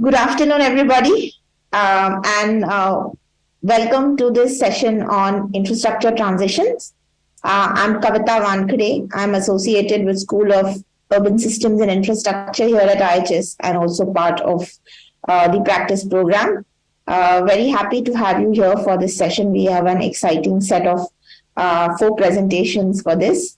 Good afternoon, everybody, and welcome to this session on infrastructure transitions. I'm Kavita Vankade. I'm associated with School of Urban Systems and Infrastructure here at IIHS and also part of the practice program. Very happy to have you here for this session. We have an exciting set of 4 presentations for this.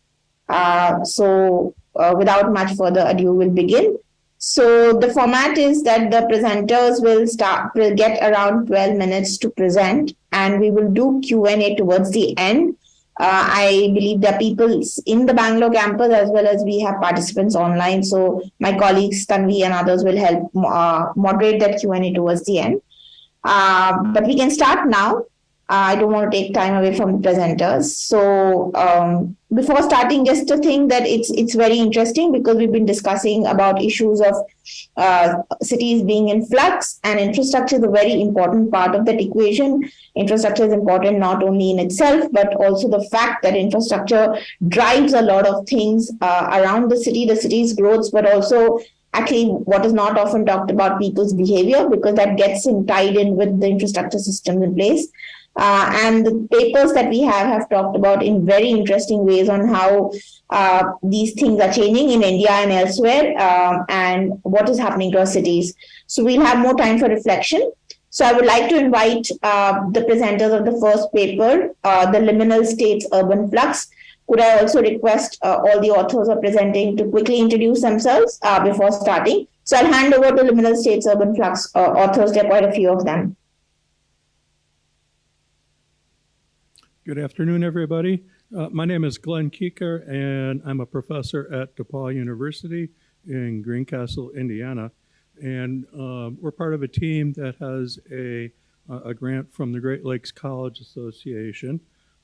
Without much further ado, we'll begin. So the format is that the presenters will get around 12 minutes to present, and we will do Q&A towards the end. I believe there are people in the Bangalore campus as well as we have participants online. So my colleagues Tanvi and others will help moderate that Q&A towards the end. But we can start now. I don't want to take time away from the presenters. So before starting, just to think that it's very interesting because we've been discussing about issues of cities being in flux, and infrastructure is a very important part of that equation. Infrastructure is important not only in itself, but also the fact that infrastructure drives a lot of things around the city's growth, but also actually what is not often talked about, people's behavior, because that gets tied in with the infrastructure systems in place. And the papers that we have talked about in very interesting ways on how these things are changing in India and elsewhere, and what is happening to our cities. So we'll have more time for reflection. So I would like to invite the presenters of the first paper, The Liminal States Urban Flux. Could I also request all the authors are presenting to quickly introduce themselves before starting? So I'll hand over to Liminal States Urban Flux authors. There are quite a few of them. Good afternoon, everybody. My name is Glen Kuecker, and I'm a professor at DePauw University in Greencastle, Indiana. And we're part of a team that has a grant from the Great Lakes College Association.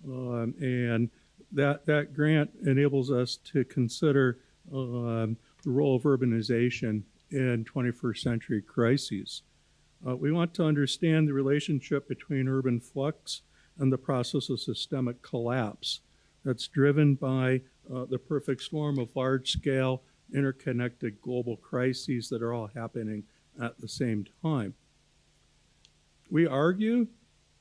And that grant enables us to consider the role of urbanization in 21st century crises. We want to understand the relationship between urban flux and the process of systemic collapse that's driven by the perfect storm of large-scale, interconnected global crises that are all happening at the same time. We argue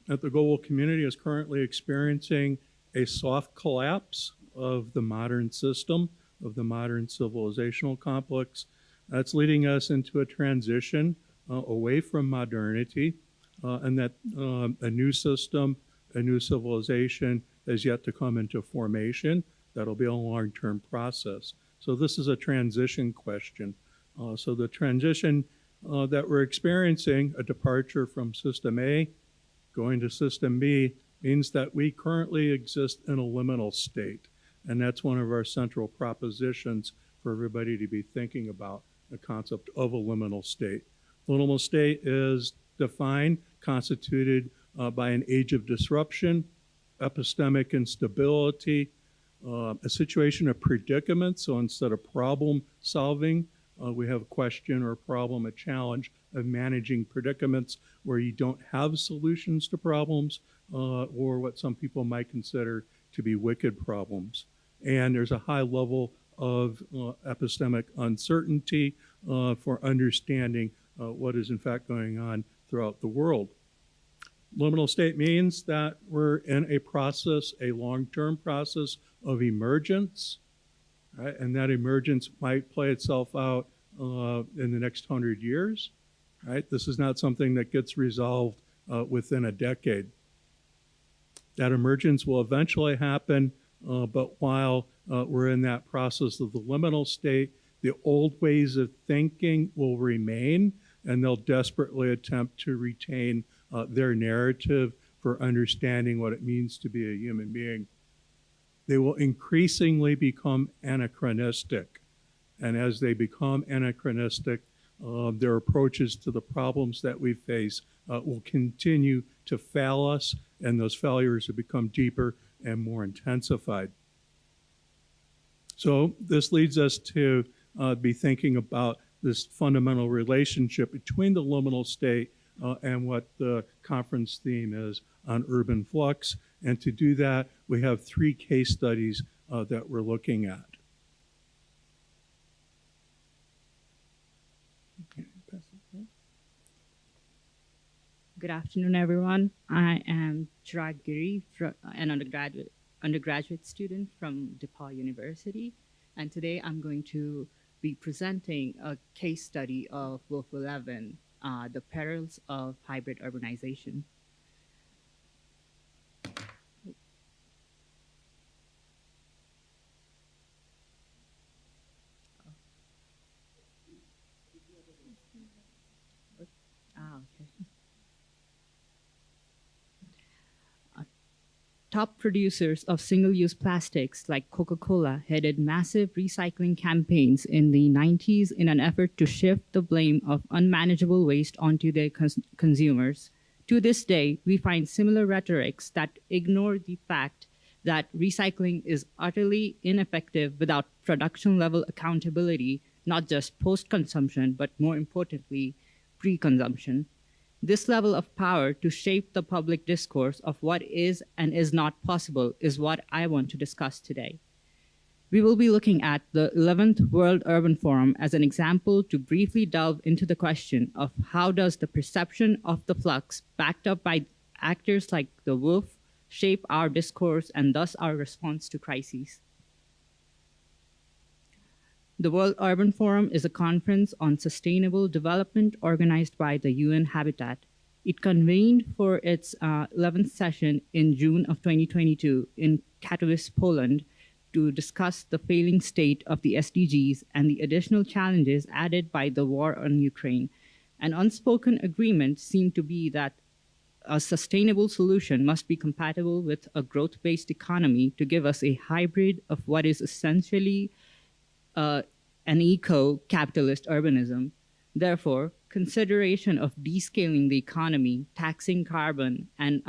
that the global community is currently experiencing a soft collapse of the modern system, of the modern civilizational complex. That's leading us into a transition away from modernity, and that a new system, a new civilization is yet to come into formation. That'll be a long-term process. So this is a transition question. So the transition that we're experiencing, a departure from system A going to system B, means that we currently exist in a liminal state. And that's one of our central propositions for everybody to be thinking about, the concept of a liminal state. Liminal state is defined, constituted by an age of disruption, epistemic instability, a situation of predicament. So instead of problem solving, we have a question or a problem, a challenge of managing predicaments where you don't have solutions to problems, or what some people might consider to be wicked problems. And there's a high level of epistemic uncertainty for understanding what is in fact going on throughout the world. Liminal state means that we're in a process, a long-term process of emergence, right? And that emergence might play itself out in the next 100 years, right? This is not something that gets resolved within a decade. That emergence will eventually happen, but while we're in that process of the liminal state, the old ways of thinking will remain, and they'll desperately attempt to retain their narrative for understanding what it means to be a human being. They will increasingly become anachronistic. And as they become anachronistic, their approaches to the problems that we face will continue to fail us, and those failures will become deeper and more intensified. So this leads us to be thinking about this fundamental relationship between the liminal state and what the conference theme is on urban flux. And to do that, we have 3 case studies that we're looking at. Okay, pass it. Good afternoon, everyone. I am Chirag Giri, an undergraduate student from DePauw University, and today I'm going to be presenting a case study of Wolf 11, the perils of hybrid urbanization. Okay. Top producers of single-use plastics like Coca-Cola headed massive recycling campaigns in the 90s in an effort to shift the blame of unmanageable waste onto their consumers. To this day, we find similar rhetorics that ignore the fact that recycling is utterly ineffective without production-level accountability, not just post-consumption, but more importantly, pre-consumption. This level of power to shape the public discourse of what is and is not possible is what I want to discuss today. We will be looking at the 11th World Urban Forum as an example to briefly delve into the question of how does the perception of the flux, backed up by actors like the wolf, shape our discourse and thus our response to crises. The World Urban Forum is a conference on sustainable development organized by the UN Habitat. It convened for its 11th session in June of 2022 in Katowice, Poland, to discuss the failing state of the SDGs and the additional challenges added by the war on Ukraine. An unspoken agreement seemed to be that a sustainable solution must be compatible with a growth-based economy to give us a hybrid of what is essentially an eco-capitalist urbanism. Therefore, consideration of descaling the economy, taxing carbon, and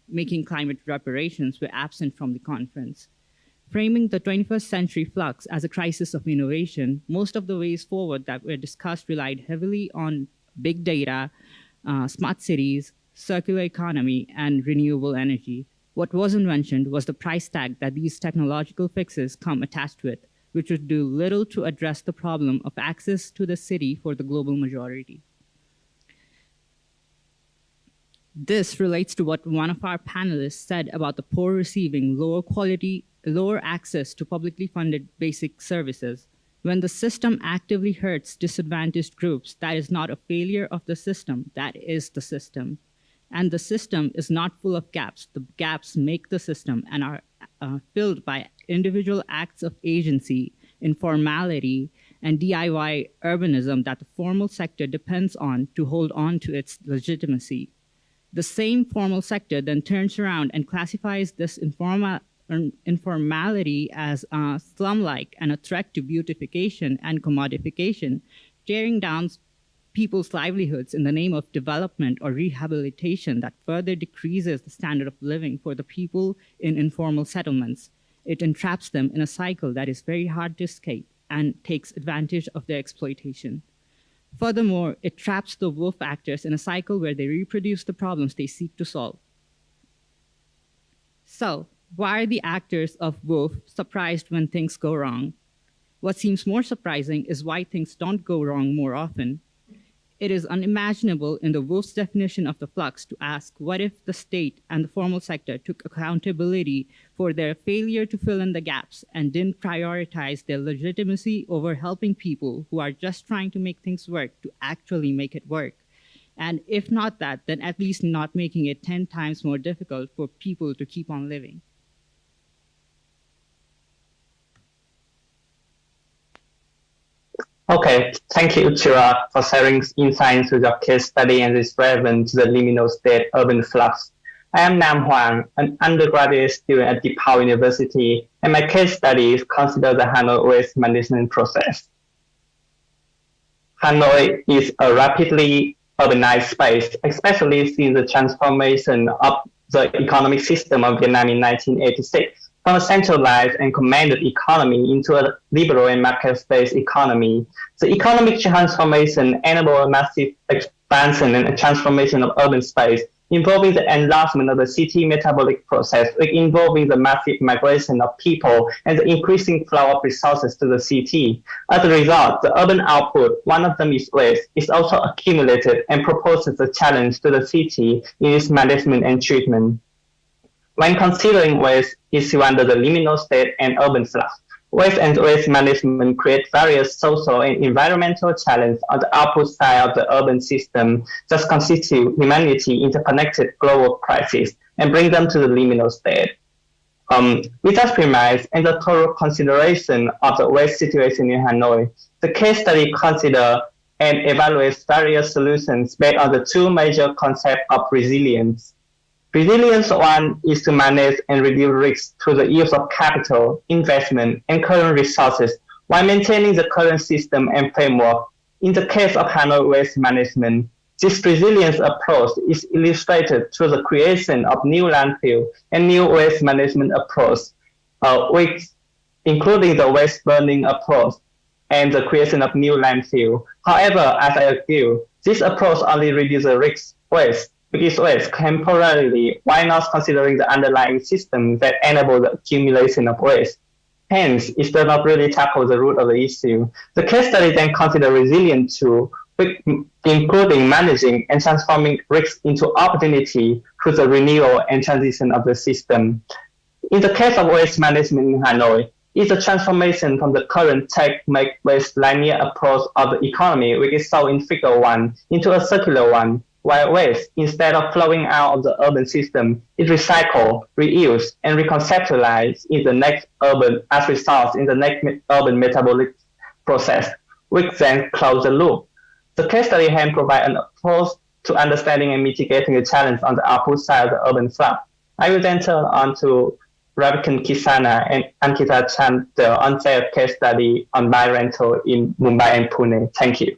making climate reparations were absent from the conference. Framing the 21st century flux as a crisis of innovation, most of the ways forward that were discussed relied heavily on big data, smart cities, circular economy, and renewable energy. What wasn't mentioned was the price tag that these technological fixes come attached with, which would do little to address the problem of access to the city for the global majority. This relates to what one of our panelists said about the poor receiving lower access to publicly funded basic services. When the system actively hurts disadvantaged groups, that is not a failure of the system, that is the system. And the system is not full of gaps. The gaps make the system and are filled by individual acts of agency, informality, and DIY urbanism that the formal sector depends on to hold on to its legitimacy. The same formal sector then turns around and classifies this informality as slum-like and a threat to beautification and commodification, tearing down people's livelihoods in the name of development or rehabilitation that further decreases the standard of living for the people in informal settlements. It entraps them in a cycle that is very hard to escape and takes advantage of their exploitation. Furthermore, it traps the wolf actors in a cycle where they reproduce the problems they seek to solve. So, why are the actors of wolf surprised when things go wrong? What seems more surprising is why things don't go wrong more often. It is unimaginable in the wolf's definition of the flux to ask what if the state and the formal sector took accountability for their failure to fill in the gaps and didn't prioritize their legitimacy over helping people who are just trying to make things work to actually make it work. And if not that, then at least not making it 10 times more difficult for people to keep on living. Okay, thank you, Chirag, for sharing insights into your case study and its relevance to the liminal state urban flux. I am Hoang, an undergraduate student at DePauw University, and my case study considers the Hanoi waste management process. Hanoi is a rapidly urbanized space, especially since the transformation of the economic system of Vietnam in 1986. From a centralized and commanded economy into a liberal and market-based economy. The economic transformation enabled a massive expansion and transformation of urban space involving the enlargement of the city metabolic process, involving the massive migration of people and the increasing flow of resources to the city. As a result, the urban output, one of them is waste, is also accumulated and proposes a challenge to the city in its management and treatment. When considering waste issue under the liminal state and urban flux, waste and waste management create various social and environmental challenges on the output side of the urban system, thus constitute humanity interconnected global crisis and bring them to the liminal state. With that premise and the thorough consideration of the waste situation in Hanoi, the case study considers and evaluates various solutions based on the two major concepts of resilience. Resilience one is to manage and reduce risks through the use of capital, investment, and current resources while maintaining the current system and framework. In the case of Hanoi waste management, this resilience approach is illustrated through the creation of new landfill and new waste management approach, including the waste burning approach and the creation of new landfill. However, as I argue, this approach only reduces the risk waste temporarily, while not considering the underlying system that enable the accumulation of waste. Hence, it does not really tackle the root of the issue. The case study then considers resilience too, including managing and transforming risk into opportunity through the renewal and transition of the system. In the case of waste management in Hanoi, it's a transformation from the current take-make-waste linear approach of the economy, which is shown in figure 1, into a circular one, while waste, instead of flowing out of the urban system, is recycled, reused, and reconceptualized in the next urban as resource in the next urban metabolic process, which then close the loop. The case study can provide an approach to understanding and mitigating the challenge on the output side of the urban flux. I will then turn on to Ravikant Kisana and Ankita Chand, the on-site case study on buy rental in Mumbai and Pune. Thank you.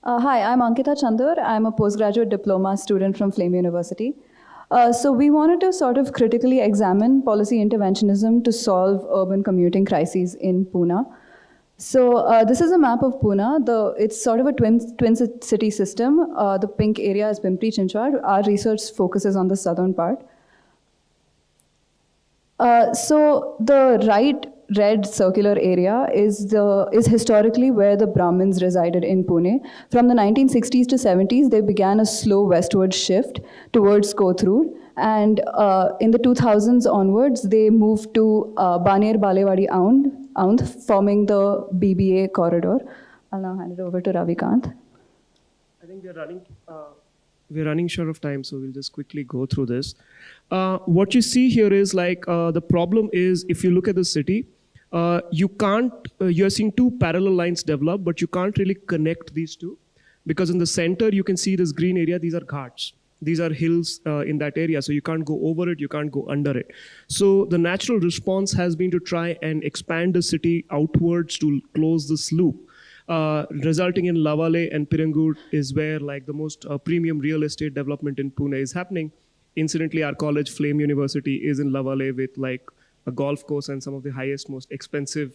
Hi, I'm Ankita Chandur. I'm a postgraduate diploma student from Flame University. So we wanted to sort of critically examine policy interventionism to solve urban commuting crises in Pune. So this is a map of Pune. It's sort of a twin city system. The pink area is Pimpri-Chinchwad. Our research focuses on the southern part. So the right red circular area is historically where the Brahmins resided in Pune. From the 1960s to 70s, they began a slow westward shift towards Kothur. And in the 2000s onwards, they moved to Baner Balewadi Aund, forming the BBA corridor. I'll now hand it over to Ravikant. I think we're running short of time, so we'll just quickly go through this. What you see here is the problem is, if you look at the city, you're seeing two parallel lines develop, but you can't really connect these two, because in the center you can see this green area. These are ghats. These are hills in that area, so you can't go over it, you can't go under it. So the natural response has been to try and expand the city outwards to close this loop, resulting in Lavale and Pirangur is where the most premium real estate development in Pune is happening. Incidentally, our college, Flame University, is in Lavale with a golf course and some of the highest, most expensive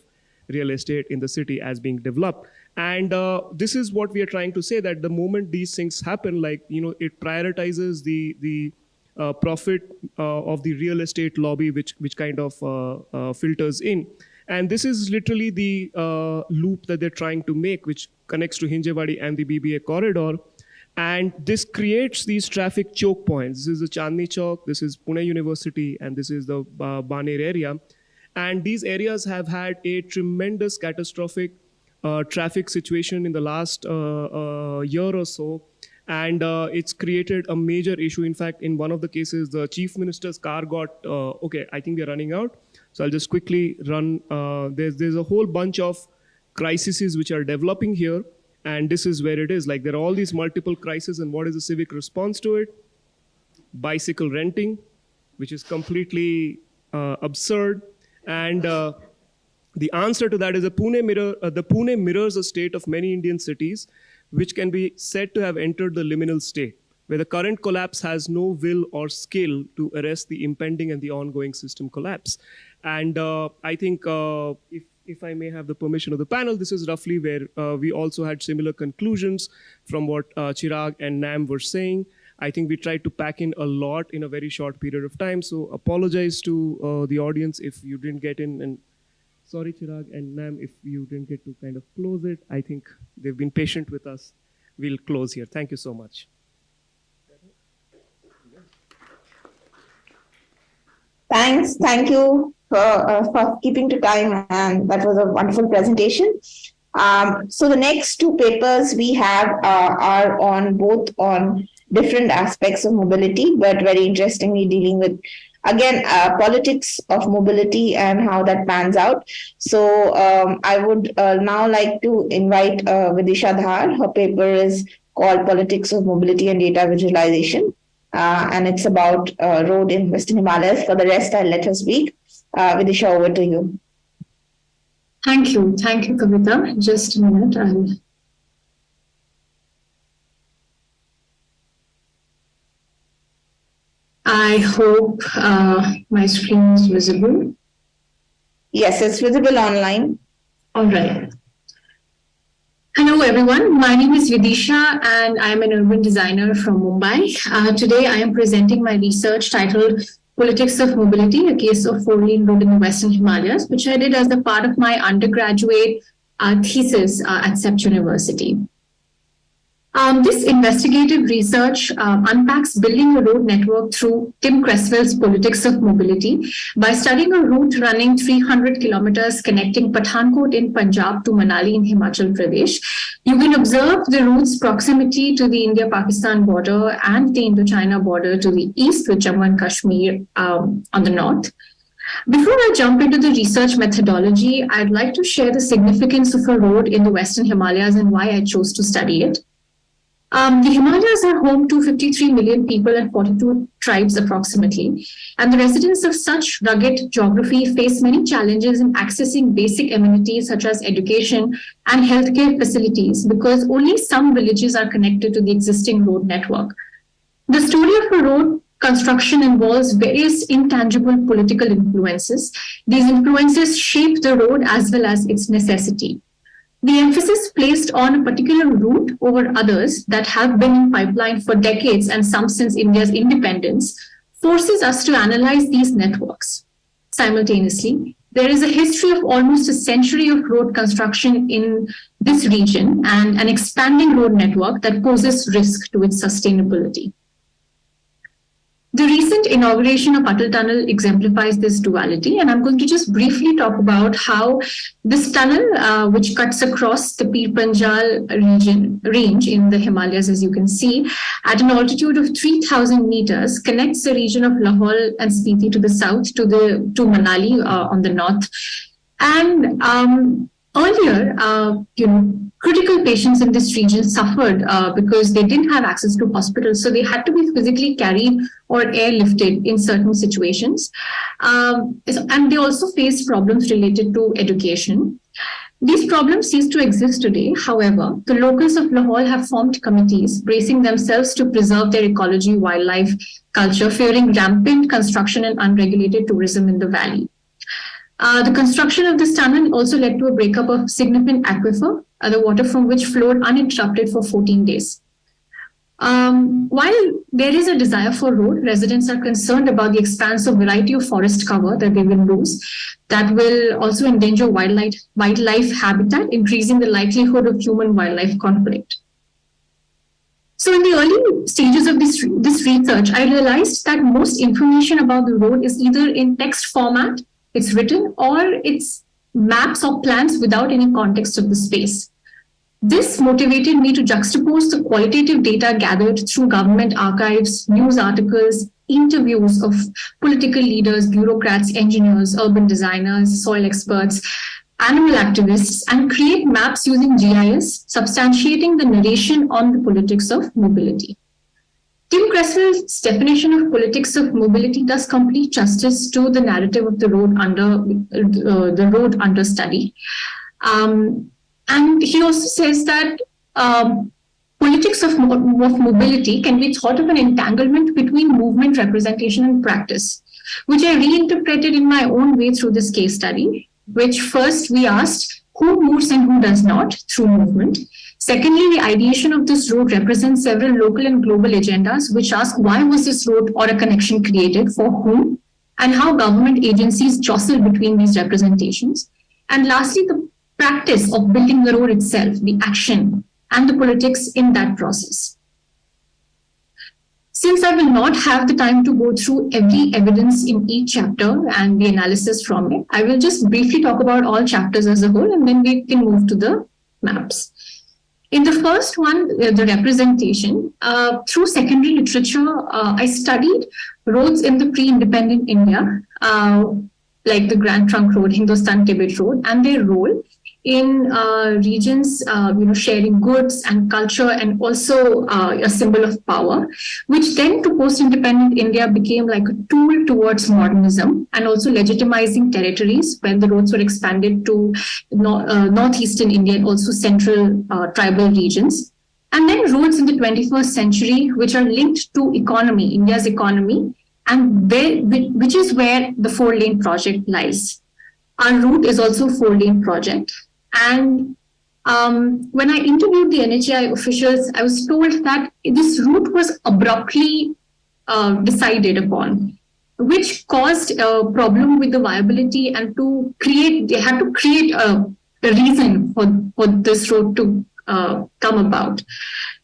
real estate in the city as being developed. And this is what we are trying to say, that the moment these things happen, it prioritizes the profit of the real estate lobby, which kind of filters in. And this is literally the loop that they're trying to make, which connects to Hinjewadi and the BBA corridor. And this creates these traffic choke points. This is the Chandni Chowk, this is Pune University, and this is the Baner area. And these areas have had a tremendous catastrophic traffic situation in the last year or so. And it's created a major issue. In fact, in one of the cases, the chief minister's car got, okay, I think we're running out. So I'll just quickly run. There's a whole bunch of crises which are developing here. And this is where it is. There are all these multiple crises, and what is the civic response to it? Bicycle renting, which is completely absurd. And the answer to that is the Pune mirrors a state of many Indian cities, which can be said to have entered the liminal state, where the current collapse has no will or skill to arrest the impending and the ongoing system collapse. And I think if if I may have the permission of the panel, this is roughly where we also had similar conclusions from what Chirag and Nam were saying. I think we tried to pack in a lot in a very short period of time. So apologize to the audience if you didn't get in. And sorry, Chirag and Nam, if you didn't get to kind of close it. I think they've been patient with us. We'll close here. Thank you so much. Thanks. Thank you for keeping to time. And that was a wonderful presentation. So the next two papers we have are on both on different aspects of mobility, but very interestingly dealing with, again, politics of mobility and how that pans out. So I would now like to invite Vidisha Dhar. Her paper is called Politics of Mobility and Data Visualization. And it's about road in Western Himalayas. For the rest, I'll let her speak. Vidisha, over to you. Thank you. Thank you, Kavita. Just a minute. I hope my screen is visible. Yes, it's visible online. All right. Hello, everyone. My name is Vidisha, and I'm an urban designer from Mumbai. Today, I am presenting my research titled Politics of Mobility, a case of four-lane road in the Western Himalayas, which I did as a part of my undergraduate thesis at CEPT University. This investigative research unpacks building a road network through Tim Creswell's Politics of Mobility by studying a route running 300 kilometers connecting Pathankot in Punjab to Manali in Himachal Pradesh. You can observe the route's proximity to the India-Pakistan border and the Indo-China border to the east, with Jammu and Kashmir on the north. Before I jump into the research methodology, I'd like to share the significance of a road in the Western Himalayas and why I chose to study it. The Himalayas are home to 53 million people and 42 tribes approximately, and the residents of such rugged geography face many challenges in accessing basic amenities such as education and healthcare facilities because only some villages are connected to the existing road network. The story of a road construction involves various intangible political influences. These influences shape the road as well as its necessity. The emphasis placed on a particular route over others that have been in pipeline for decades and some since India's independence forces us to analyze these networks. Simultaneously, there is a history of almost a century of road construction in this region and an expanding road network that poses risk to its sustainability. The recent inauguration of Atal Tunnel exemplifies this duality, and I'm going to just briefly talk about how this tunnel, which cuts across the Pir Panjal range in the Himalayas, as you can see, at an altitude of 3,000 meters, connects the region of Lahaul and Spiti to the south to Manali on the north. And earlier, critical patients in this region suffered because they didn't have access to hospitals, so they had to be physically carried or airlifted in certain situations. And they also faced problems related to education. These problems cease to exist today. However, the locals of Lahaul have formed committees bracing themselves to preserve their ecology, wildlife, culture, fearing rampant construction and unregulated tourism in the valley. The construction of this tunnel also led to a breakup of significant aquifer, the water from which flowed uninterrupted for 14 days. While there is a desire for road, residents are concerned about the expansive variety of forest cover that they will lose. That will also endanger wildlife habitat, increasing the likelihood of human-wildlife conflict. So in the early stages of this research, I realized that most information about the road is either in text format, it's written, or it's maps or plans without any context of the space. This motivated me to juxtapose the qualitative data gathered through government archives, news articles, interviews of political leaders, bureaucrats, engineers, urban designers, soil experts, animal activists, and create maps using GIS, substantiating the narration on the politics of mobility. Tim Creswell's definition of politics of mobility does complete justice to the narrative of the road under study. And he also says that politics of mobility can be thought of an entanglement between movement, representation, and practice, which I reinterpreted in my own way through this case study. which first we asked who moves and who does not through movement. Secondly, the ideation of this road represents several local and global agendas, which ask why was this road or a connection created, for whom, and how government agencies jostle between these representations. And lastly, the practice of building the road itself, the action, and the politics in that process. Since I will not have the time to go through every evidence in each chapter and the analysis from it, I will just briefly talk about all chapters as a whole, and then we can move to the maps. In the first one, the representation, through secondary literature, I studied roads in the pre-independent India, like the Grand Trunk Road, Hindustan-Tibet Road, and their role in regions, sharing goods and culture, and also a symbol of power, which then to post-independent India became like a tool towards modernism and also legitimizing territories when the roads were expanded to northeastern India and also central tribal regions. And then roads in the 21st century, which are linked to economy, India's economy, and which is where the 4-lane project lies. Our route is also a 4-lane project. And when I interviewed the NHAI officials, I was told that this route was abruptly decided upon, which caused a problem with the viability, and they had to create a reason for this road to come about.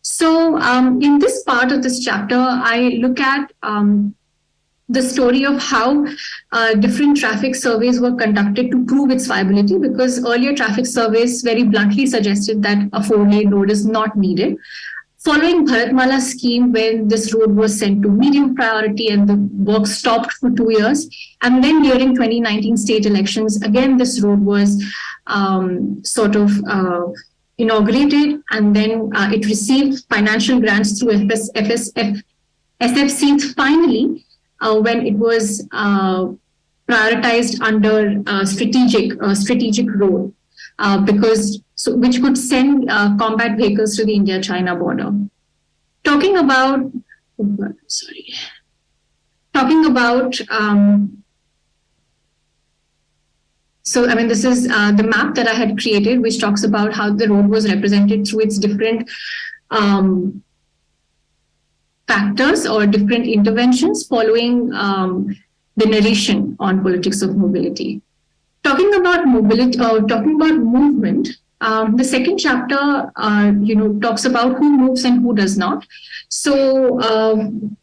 So in this part of this chapter, I look at the story of how different traffic surveys were conducted to prove its viability, because earlier traffic surveys very bluntly suggested that a 4-lane road is not needed. Following Bharatmala scheme, when this road was sent to medium priority and the work stopped for 2 years, and then during 2019 state elections, again this road was inaugurated, and then it received financial grants through SFC finally, when it was prioritized under strategic role, which could send combat vehicles to the India-China border. Talking about this is the map that I had created, which talks about how the road was represented through its different factors or different interventions following the narration on politics of mobility. Talking about movement, the second chapter, talks about who moves and who does not. So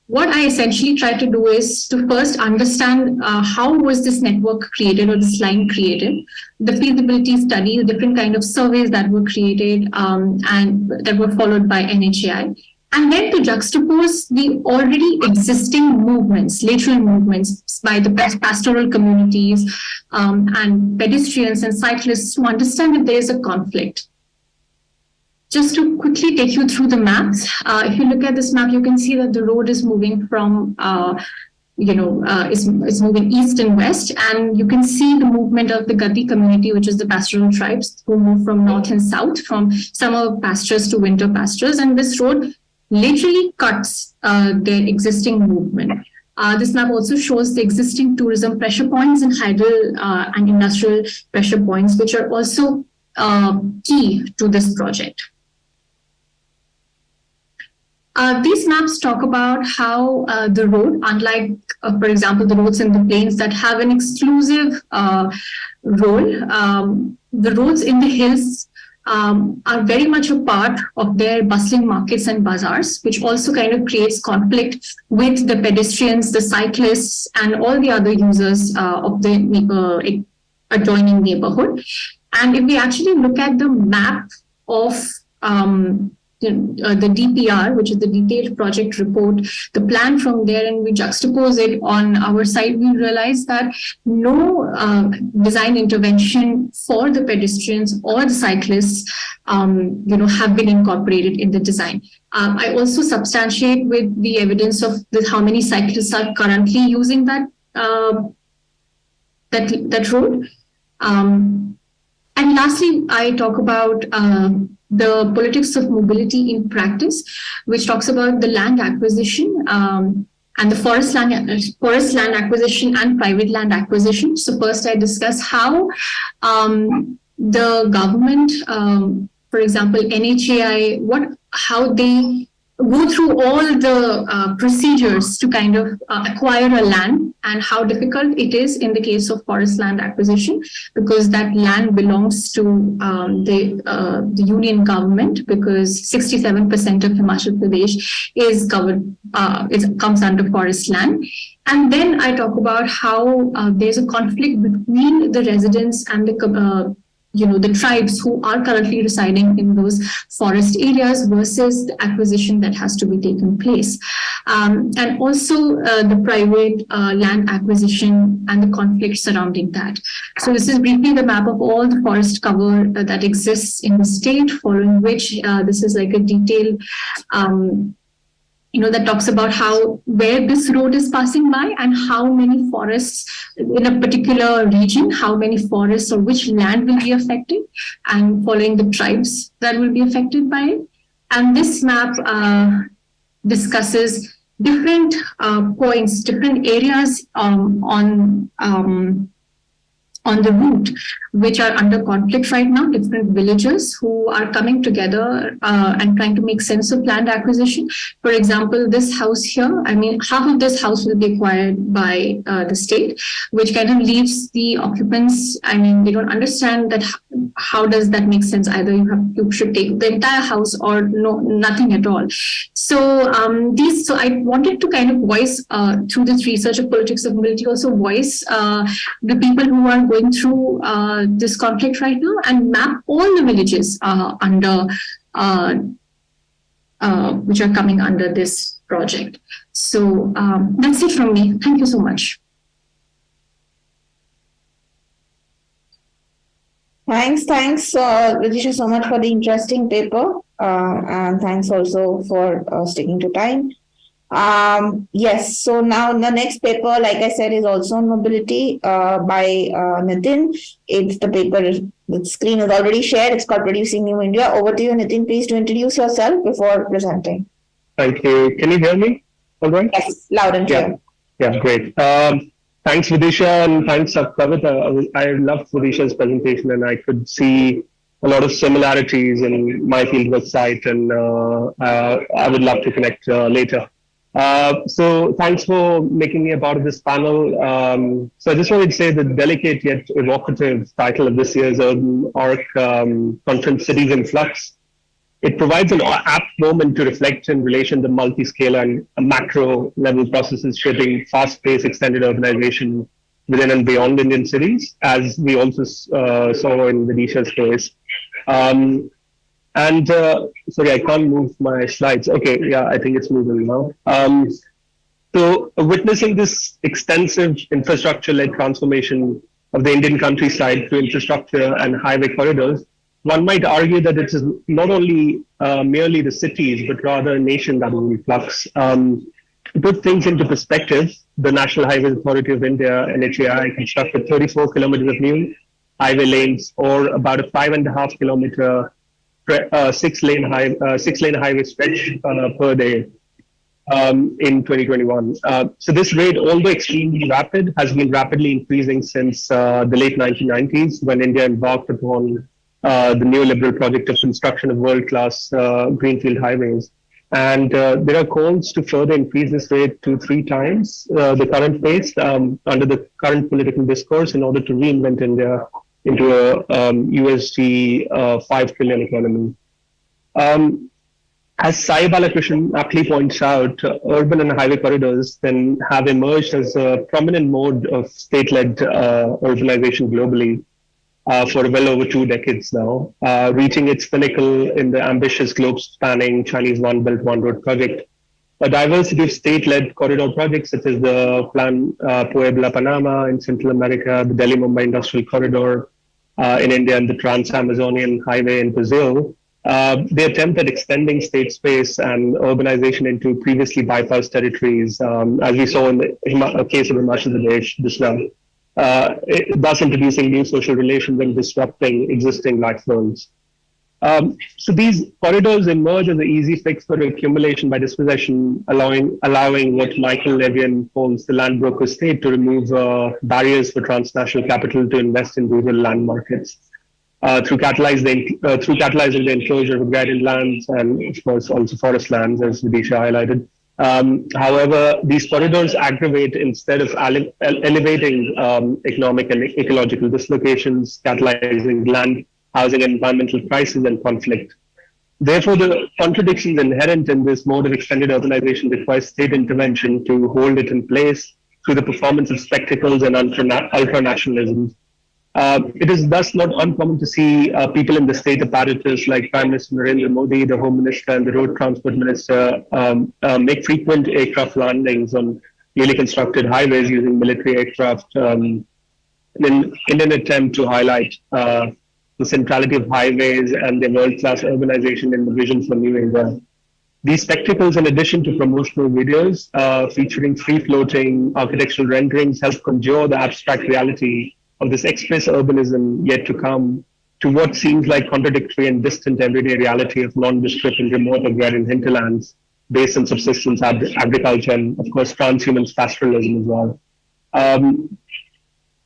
what I essentially try to do is to first understand how was this network created or this line created, the feasibility study, the different kind of surveys that were created and that were followed by NHAI. And then to juxtapose the already existing movements, lateral movements by the pastoral communities and pedestrians and cyclists to understand if there is a conflict. Just to quickly take you through the maps, if you look at this map, you can see that the road is moving from, is moving east and west, and you can see the movement of the Gati community, which is the pastoral tribes who move from north and south, from summer pastures to winter pastures, and this road literally cuts their existing movement. This map also shows the existing tourism pressure points and hydel and industrial pressure points, which are also key to this project. These maps talk about how the road, unlike, for example, the roads in the plains that have an exclusive role, the roads in the hills are very much a part of their bustling markets and bazaars, which also kind of creates conflict with the pedestrians, the cyclists, and all the other users of the adjoining neighborhood. And if we actually look at the map of the DPR, which is the detailed project report, the plan from there, and we juxtapose it on our side, we realize that no design intervention for the pedestrians or the cyclists, have been incorporated in the design. I also substantiate with the evidence of how many cyclists are currently using that road. And lastly, I talk about the politics of mobility in practice, which talks about the land acquisition and the forest land acquisition and private land acquisition. So first I discuss how the government, for example, NHAI, how they go through all the procedures to kind of acquire a land, and how difficult it is in the case of forest land acquisition, because that land belongs to the union government, because 67% of Himachal Pradesh is covered, comes under forest land. And then I talk about how there's a conflict between the residents and the tribes who are currently residing in those forest areas versus the acquisition that has to be taken place. And also the private land acquisition and the conflict surrounding that. So this is briefly the map of all the forest cover that exists in the state, following which this is like a detailed that talks about where this road is passing by and how many forests in a particular region, how many forests or which land will be affected, and following the tribes that will be affected by it. And this map discusses different points, different areas on the route, which are under conflict right now, different villages who are coming together and trying to make sense of land acquisition. For example, this house here, half of this house will be acquired by the state, which kind of leaves the occupants, they don't understand that how does that make sense? Either you should take the entire house or nothing at all. So I wanted to kind of voice through this research of politics of mobility, also voice the people who are going through this conflict right now, and map all the villages which are coming under this project. So that's it from me. Thank you so much. Thanks, Vidisha, so much for the interesting paper, and thanks also for sticking to time. Yes, so now the next paper, like I said, is also on mobility by Nitin. It's the paper, the screen is already shared. It's called Producing New India. Over to you, Nitin, please, to introduce yourself before presenting. Thank you. Can you hear me all right? Yes, loud and clear. Yeah, great. Thanks, Vidisha, and thanks, Kavita. I loved Vidisha's presentation, and I could see a lot of similarities in my fieldwork site, and I would love to connect later. So thanks for making me a part of this panel. So I just wanted to say the delicate yet evocative title of this year's Urban Arc Conference, Cities in Flux. It provides an apt moment to reflect in relation to multi-scale and macro level processes shaping fast-paced extended urbanization within and beyond Indian cities, as we also saw in Vidisha's case. Sorry, I can't move my slides. Okay, yeah, I think it's moving now. So witnessing this extensive infrastructure-led transformation of the Indian countryside through infrastructure and highway corridors, one might argue that it is not only merely the cities, but rather a nation that is in flux. To put things into perspective, the National Highways Authority of India, NHAI, constructed 34 kilometers of new highway lanes, or about a 5.5 kilometer six-lane highway stretch per day in 2021. So this rate, although extremely rapid, has been rapidly increasing since the late 1990s, when India embarked upon the neoliberal project of construction of world-class greenfield highways. And there are calls to further increase this rate to 3 times the current pace under the current political discourse, in order to reinvent India into a USD 5 trillion economy. As Sai Balakrishnan aptly points out, urban and highway corridors then have emerged as a prominent mode of state-led urbanization globally for well over 2 decades now, reaching its pinnacle in the ambitious globe-spanning Chinese One Belt One Road project. A diversity of state-led corridor projects, such as the Plan Puebla-Panama in Central America, the Delhi-Mumbai Industrial Corridor in India, and the Trans-Amazonian Highway in Brazil, they attempt at extending state space and urbanization into previously bypassed territories, as we saw in the case of Himachal Pradesh just now, thus introducing new social relations and disrupting existing life flows. So these corridors emerge as an easy fix for accumulation by dispossession, allowing what Michael Levian calls the land broker state to remove barriers for transnational capital to invest in rural land markets through catalyzing the enclosure of agrarian lands and, of course, also forest lands, as Vidisha highlighted. However, these corridors aggravate instead of elevating economic and ecological dislocations, catalyzing land, housing, and environmental crisis and conflict. Therefore, the contradictions inherent in this mode of extended urbanization requires state intervention to hold it in place through the performance of spectacles and ultranationalism. It is thus not uncommon to see people in the state apparatus like Prime Minister Narendra Modi, the Home Minister, and the Road Transport Minister make frequent aircraft landings on newly constructed highways using military aircraft in an attempt to highlight the centrality of highways and their world-class urbanization in the vision for New India. These spectacles, in addition to promotional videos featuring free-floating architectural renderings, help conjure the abstract reality of this express urbanism yet to come to what seems like contradictory and distant everyday reality of nondescript and remote agrarian hinterlands based on subsistence agriculture and, of course, transhuman pastoralism as well.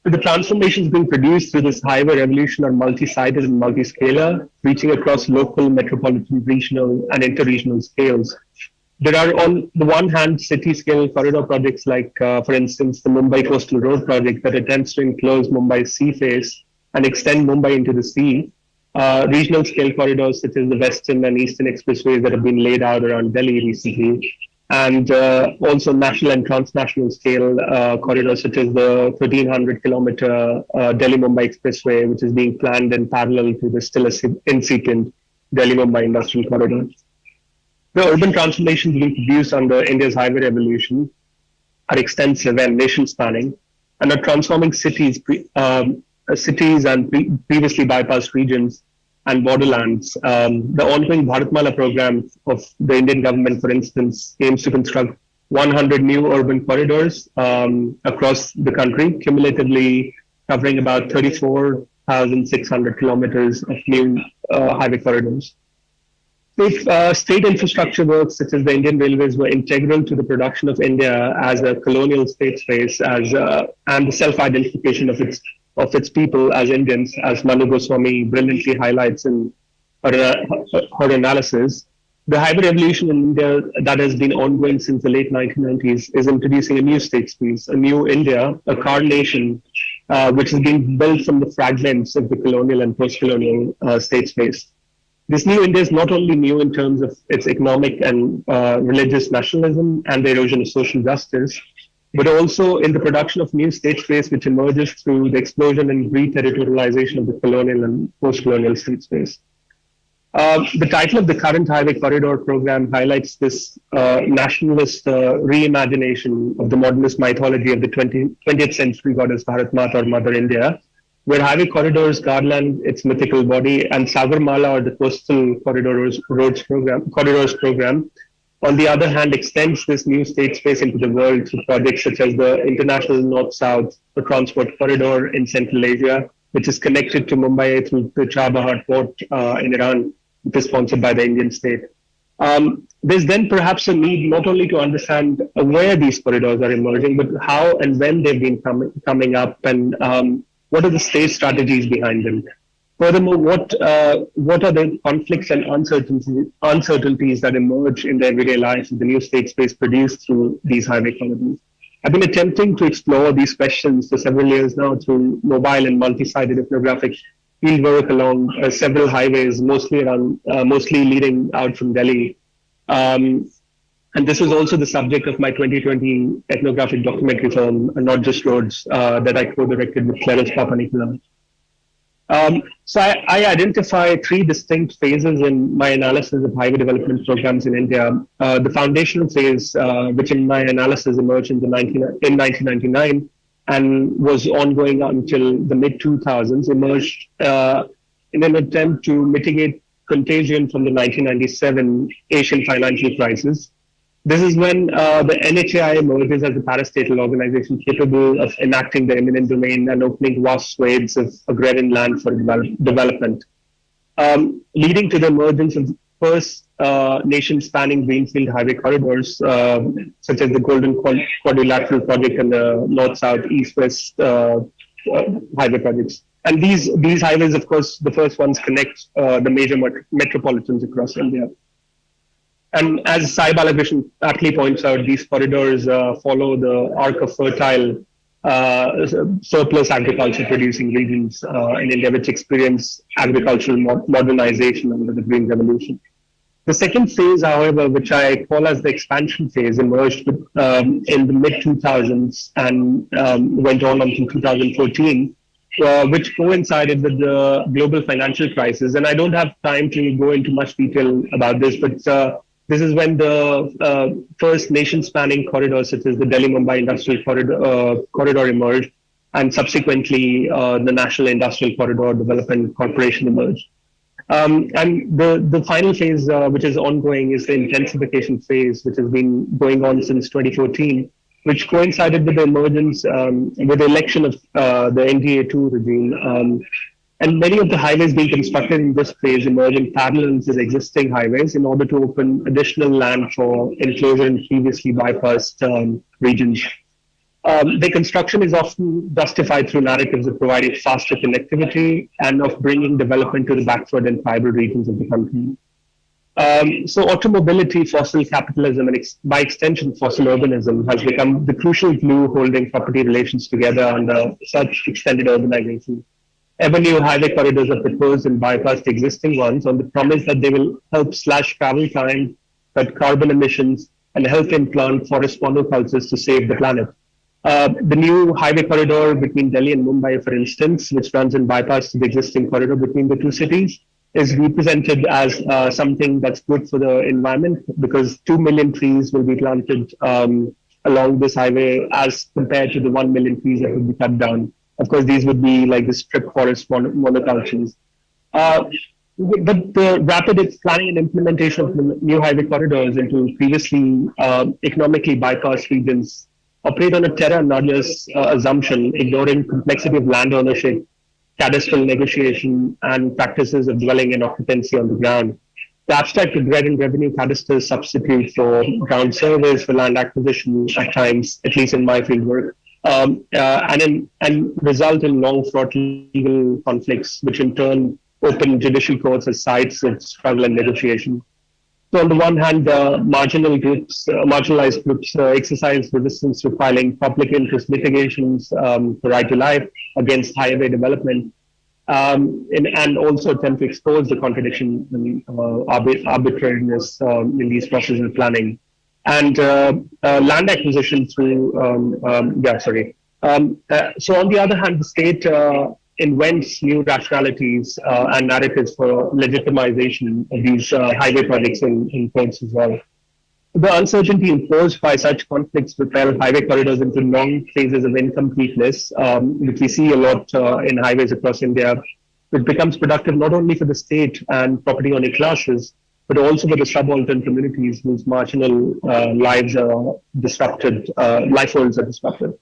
The transformations being produced through this highway revolution are multi-sided and multi-scalar, reaching across local, metropolitan, regional, and interregional scales. There are, on the one hand, city-scale corridor projects like, for instance, the Mumbai Coastal Road project that attempts to enclose Mumbai's sea face and extend Mumbai into the sea. Regional-scale corridors such as the Western and Eastern expressways that have been laid out around Delhi recently. And also national and transnational scale corridors such as the 1,300-kilometer Delhi-Mumbai expressway, which is being planned in parallel to the still incipient Delhi-Mumbai industrial corridor. The urban transformations being produced under India's highway revolution are extensive and nation-spanning and are transforming cities and previously bypassed regions and borderlands. The ongoing Bharatmala program of the Indian government, for instance, aims to construct 100 new urban corridors across the country, cumulatively covering about 34,600 kilometers of new highway corridors. If state infrastructure works such as the Indian Railways were integral to the production of India as a colonial state space and the self-identification of its people as Indians, as Manu Goswami brilliantly highlights in her analysis, the highway revolution in India that has been ongoing since the late 1990s is introducing a new state space, a new India, a car nation, which is being built from the fragments of the colonial and post-colonial state space. This new India is not only new in terms of its economic and religious nationalism and the erosion of social justice, but also in the production of new state space which emerges through the explosion and re-territorialization of the colonial and post-colonial state space. The title of the current highway corridor program highlights this nationalist reimagination of the modernist mythology of the 20th century goddess Bharat Mata or Mother India, where highway corridors garland its mythical body, and Sagarmala or the coastal corridors program, on the other hand, extends this new state space into the world through projects such as the International North-South Transport Corridor in Central Asia, which is connected to Mumbai through the Chabahar port in Iran, which is sponsored by the Indian state. There's then perhaps a need not only to understand where these corridors are emerging, but how and when they've been coming up, and what are the state strategies behind them? Furthermore, what are the conflicts and uncertainties that emerge in the everyday life of the new state space produced through these highway corridors? I've been attempting to explore these questions for several years now through mobile and multi-sided ethnographic field work along several highways, mostly leading out from Delhi. And this is also the subject of my 2020 ethnographic documentary film, Not Just Roads, that I co-directed with Clarence Papanikolaou. So I identify three distinct phases in my analysis of highway development programs in India. The foundational phase, which in my analysis emerged in 1999 and was ongoing until the mid-2000s, emerged in an attempt to mitigate contagion from the 1997 Asian financial crisis. This is when the NHAI emerges as a parastatal organization capable of enacting the eminent domain and opening vast swathes of agrarian land for development. leading to the emergence of the first nation-spanning greenfield highway corridors, such as the Golden Quadrilateral project and the North-South, East-West highway projects. And these highways, of course, the first ones connect the major metropolitans across India. And as Sai Balakrishnan aptly points out, these corridors follow the arc of fertile surplus agriculture producing regions in India, which experience agricultural modernization under the Green Revolution. The second phase, however, which I call as the expansion phase, emerged in the mid-2000s and went on until 2014, which coincided with the global financial crisis. And I don't have time to go into much detail about this, but this is when the first nation-spanning corridors, such as the Delhi-Mumbai Industrial Corridor emerged, and subsequently the National Industrial Corridor Development Corporation emerged. And the final phase, which is ongoing, is the intensification phase, which has been going on since 2014, which coincided with the emergence, with the election of the NDA2 regime. And many of the highways being constructed in this phase emerge in parallel to the existing highways in order to open additional land for enclosure in previously bypassed regions. The construction is often justified through narratives of providing faster connectivity and of bringing development to the backward and tribal regions of the country. So automobility, fossil capitalism, and by extension fossil urbanism has become the crucial glue holding property relations together under such extended urbanization. Ever new highway corridors are proposed and bypass the existing ones on the promise that they will help slash travel time, cut carbon emissions, and help implant forest monocultures to save the planet. The new highway corridor between Delhi and Mumbai, for instance, which runs in bypass to the existing corridor between the two cities, is represented as something that's good for the environment because 2 million trees will be planted along this highway as compared to the 1 million trees that will be cut down. Of course, these would be like the strip forest monocultures. But the rapid planning and implementation of the new highway corridors into previously economically bypassed regions operate on a terra nullius assumption, ignoring complexity of land ownership, cadastral negotiation, and practices of dwelling and occupancy on the ground. The abstract grid and revenue cadastres substitute for ground surveys for land acquisition at times, at least in my field work. And result in long fraught legal conflicts, which in turn open judicial courts as sites of struggle and negotiation. So on the one hand, marginalized groups exercise resistance to filing public interest litigations for right to life against highway development, and also attempt to expose the contradiction and arbitrariness in these processes of planning. And land acquisition through, so on the other hand, the state invents new rationalities and narratives for legitimization of these highway projects in courts as well. The uncertainty imposed by such conflicts propel highway corridors into long phases of incompleteness, which we see a lot in highways across India, which becomes productive not only for the state and property owning classes, but also for the subaltern communities whose marginal lives are disrupted, lifeholds are disrupted.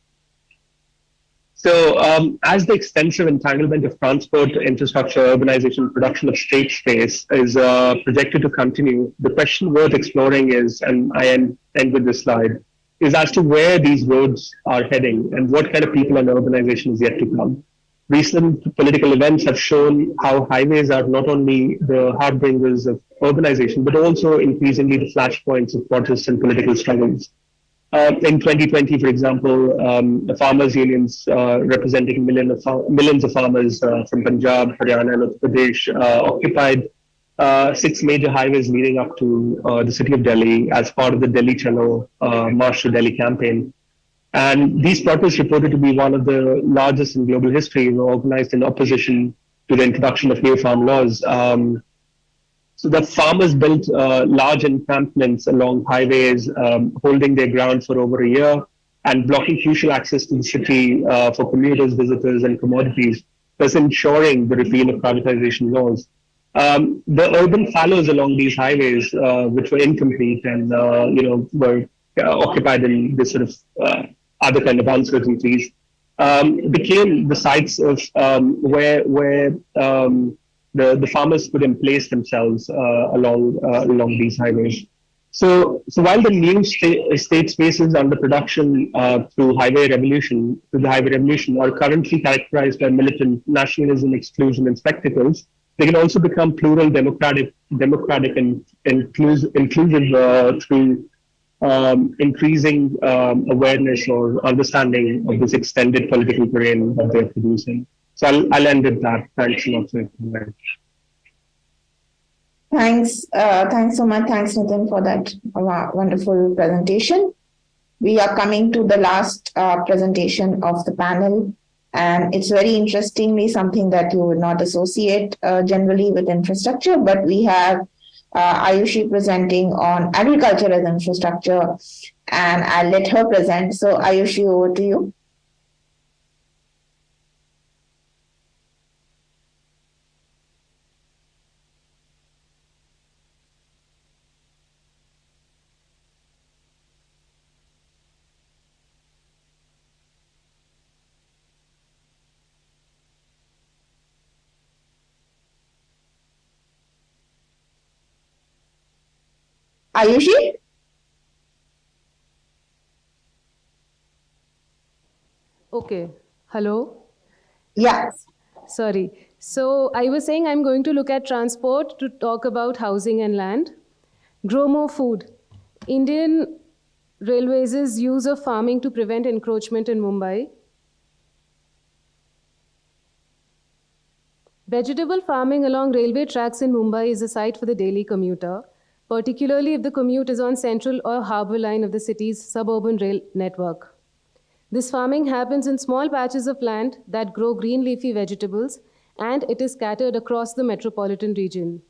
So as the extensive entanglement of transport, infrastructure, urbanization, production of state space is projected to continue, the question worth exploring is, and I end with this slide, is as to where these roads are heading and what kind of people and urbanization is yet to come. Recent political events have shown how highways are not only the harbingers of urbanization, but also increasingly the flashpoints of protests and political struggles. In 2020, for example, the farmers' unions representing millions of farmers from Punjab, Haryana, and Uttar Pradesh occupied 6 major highways leading up to the city of Delhi as part of the Delhi Chalo March to Delhi campaign. And these protests reported to be one of the largest in global history, were organized in opposition to the introduction of new farm laws. So the farmers built large encampments along highways, holding their ground for over a year and blocking crucial access to the city for commuters, visitors, and commodities, thus ensuring the repeal of privatization laws. The urban fallows along these highways, which were incomplete and were occupied in this sort of other kind of uncertainties, became the sites of where the farmers could emplace themselves along these highways. So while the new state spaces under production through the highway revolution are currently characterized by militant nationalism, exclusion, and spectacles, they can also become plural, democratic, and inclusive through increasing awareness or understanding of this extended political terrain that they're producing. So I'll end with that. Thanks a lot for your Thanks so much. Thanks, Nitin, for that wonderful presentation. We are coming to the last presentation of the panel, and it's very interestingly something that you would not associate generally with infrastructure, but we have Aayushi presenting on agriculture as infrastructure, and I'll let her present. So Aayushi, over to you. Aayushi? Okay. Hello? Yeah. Sorry. So I was saying I'm going to look at transport to talk about housing and land. Grow more food. Indian Railways' use of farming to prevent encroachment in Mumbai. Vegetable farming along railway tracks in Mumbai is a sight for the daily commuter, particularly if the commute is on central or harbour line of the city's suburban rail network. This farming happens in small patches of land that grow green leafy vegetables, and it is scattered across the metropolitan region.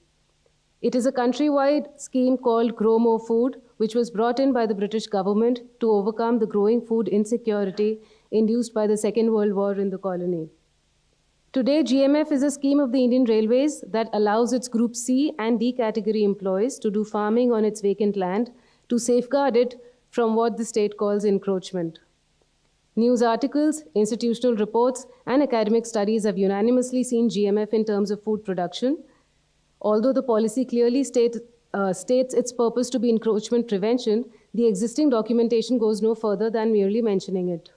It is a countrywide scheme called Grow More Food, which was brought in by the British government to overcome the growing food insecurity induced by the Second World War in the colony. Today, GMF is a scheme of the Indian Railways that allows its Group C and D category employees to do farming on its vacant land to safeguard it from what the state calls encroachment. News articles, institutional reports, and academic studies have unanimously seen GMF in terms of food production. Although the policy clearly states its purpose to be encroachment prevention, the existing documentation goes no further than merely mentioning it.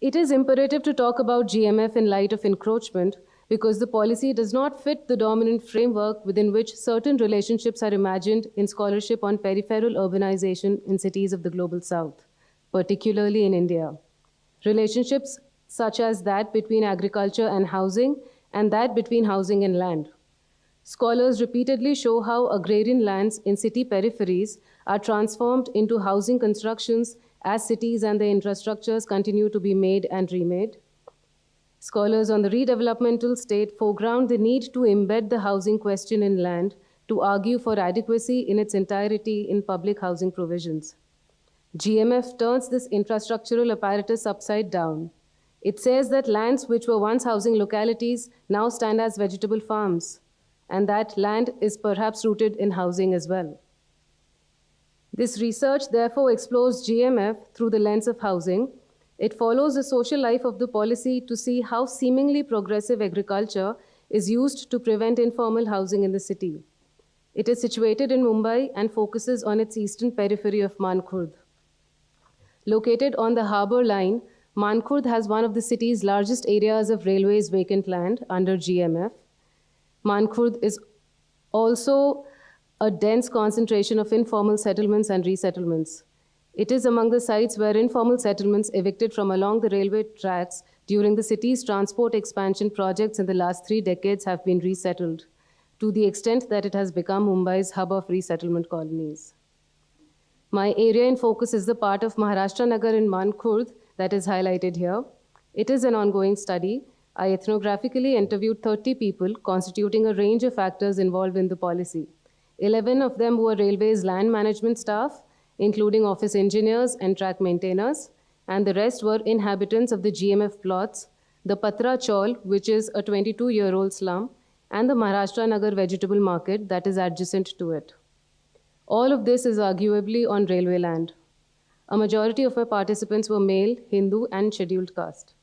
It is imperative to talk about GMF in light of encroachment because the policy does not fit the dominant framework within which certain relationships are imagined in scholarship on peripheral urbanization in cities of the global south, particularly in India. Relationships such as that between agriculture and that between housing and land. Scholars repeatedly show how agrarian lands in city peripheries are transformed into housing constructions as cities and their infrastructures continue to be made and remade. Scholars on the redevelopmental state foreground the need to embed the housing question in land to argue for adequacy in its entirety in public housing provisions. GMF turns this infrastructural apparatus upside down. It says that lands which were once housing localities now stand as vegetable farms, and that land is perhaps rooted in housing as well. This research therefore explores GMF through the lens of housing. It follows the social life of the policy to see how seemingly progressive agriculture is used to prevent informal housing in the city. It is situated in Mumbai and focuses on its eastern periphery of Mankhurd. Located on the harbour line, Mankhurd has one of the city's largest areas of railways vacant land under GMF. Mankhurd is also a dense concentration of informal settlements and resettlements. It is among the sites where informal settlements evicted from along the railway tracks during the city's transport expansion projects in the last 3 decades have been resettled, to the extent that it has become Mumbai's hub of resettlement colonies. My area in focus is the part of Maharashtra Nagar in Mankhurd that is highlighted here. It is an ongoing study. I ethnographically interviewed 30 people constituting a range of actors involved in the policy. 11 of them were railways land management staff, including office engineers and track maintainers, and the rest were inhabitants of the GMF plots, the Patra Chaul, which is a 22-year-old slum, and the Maharashtra Nagar vegetable market that is adjacent to it. All of this is arguably on railway land. A majority of my participants were male, Hindu, and scheduled caste.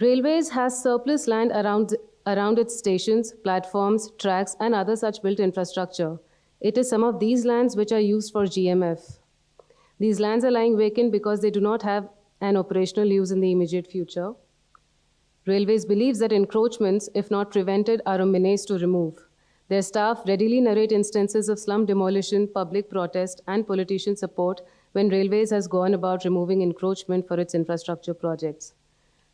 Railways has surplus land around its stations, platforms, tracks, and other such built infrastructure. It is some of these lands which are used for GMF. These lands are lying vacant because they do not have an operational use in the immediate future. Railways believes that encroachments, if not prevented, are a menace to remove. Their staff readily narrate instances of slum demolition, public protest, and politician support when Railways has gone about removing encroachment for its infrastructure projects.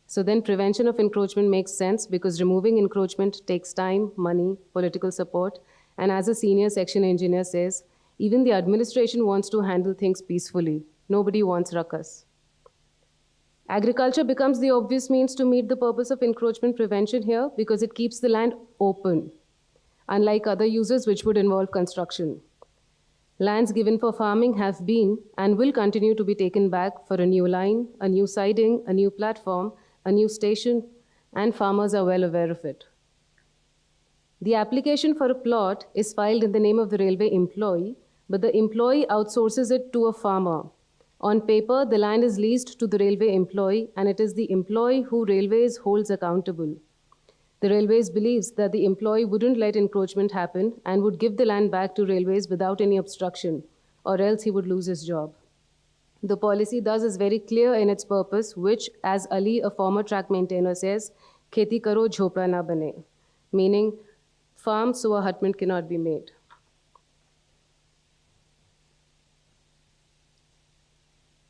So then prevention of encroachment makes sense because removing encroachment takes time, money, political support, and as a senior section engineer says, even the administration wants to handle things peacefully. Nobody wants ruckus. Agriculture becomes the obvious means to meet the purpose of encroachment prevention here because it keeps the land open, unlike other uses which would involve construction. Lands given for farming have been and will continue to be taken back for a new line, a new siding, a new platform, a new station, and farmers are well aware of it. The application for a plot is filed in the name of the railway employee, but the employee outsources it to a farmer. On paper, the land is leased to the railway employee, and it is the employee who Railways holds accountable. The Railways believes that the employee wouldn't let encroachment happen and would give the land back to Railways without any obstruction, or else he would lose his job. The policy thus is very clear in its purpose, which, as Ali, a former track maintainer, says, "Kheti karo, jhopra na bane," meaning, farm so a hutment cannot be made.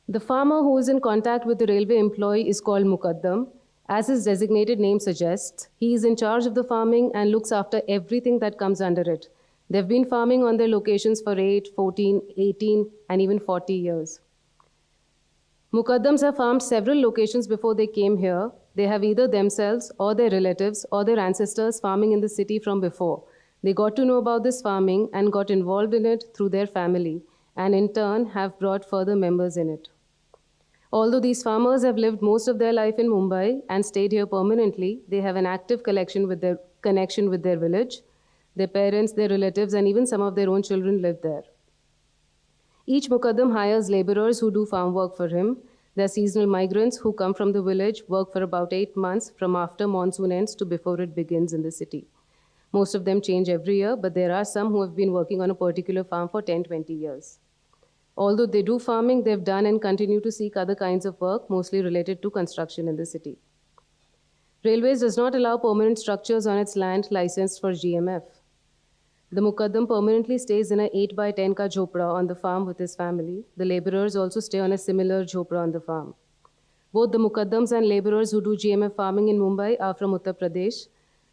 The farmer who is in contact with the railway employee is called Muqaddam. As his designated name suggests, he is in charge of the farming and looks after everything that comes under it. They've been farming on their locations for 8, 14, 18, and even 40 years. Muqaddams have farmed several locations before they came here. They have either themselves or their relatives or their ancestors farming in the city from before. They got to know about this farming and got involved in it through their family, and in turn have brought further members in it. Although these farmers have lived most of their life in Mumbai and stayed here permanently, they have an active connection with their village. Their parents, their relatives, and even some of their own children live there. Each Muqaddam hires laborers who do farm work for him. They're seasonal migrants who come from the village, work for about 8 months from after monsoon ends to before it begins in the city. Most of them change every year, but there are some who have been working on a particular farm for 10, 20 years. Although they do farming, they've done and continue to seek other kinds of work, mostly related to construction in the city. Railways does not allow permanent structures on its land licensed for GMF. The Muqaddam permanently stays in a 8 by 10 ka jhopra on the farm with his family. The laborers also stay on a similar jhopra on the farm. Both the Muqaddams and laborers who do GMF farming in Mumbai are from Uttar Pradesh.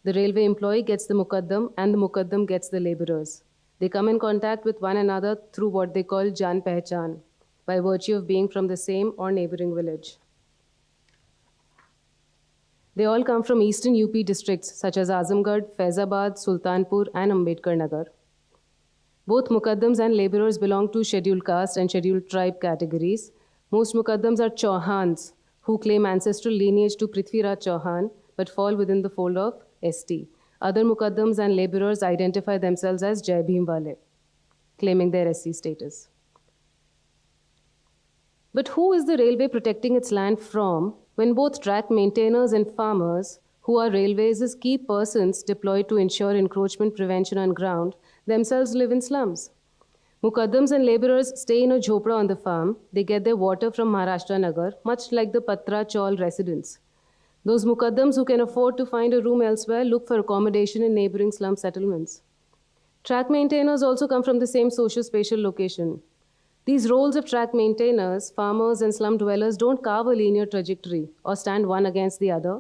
The railway employee gets the Muqaddam and the Muqaddam gets the laborers. They come in contact with one another through what they call Jaan Pehchan, by virtue of being from the same or neighboring village. They all come from eastern UP districts such as Azamgarh, Faizabad, Sultanpur, and Ambedkar Nagar. Both Muqaddams and laborers belong to scheduled caste and scheduled tribe categories. Most Muqaddams are Chauhans, who claim ancestral lineage to Prithviraj Chauhan, but fall within the fold of ST. Other Muqaddams and laborers identify themselves as Jai Bhim Wale, claiming their SC status. But who is the railway protecting its land from when both track maintainers and farmers, who are railways' key persons deployed to ensure encroachment prevention on ground, themselves live in slums? Muqaddams and laborers stay in a jhopra on the farm. They get their water from Maharashtra Nagar, much like the Patra Chaul residents. Those Muqaddams who can afford to find a room elsewhere look for accommodation in neighboring slum settlements. Track maintainers also come from the same socio-spatial location. These roles of track maintainers, farmers, and slum dwellers don't carve a linear trajectory or stand one against the other.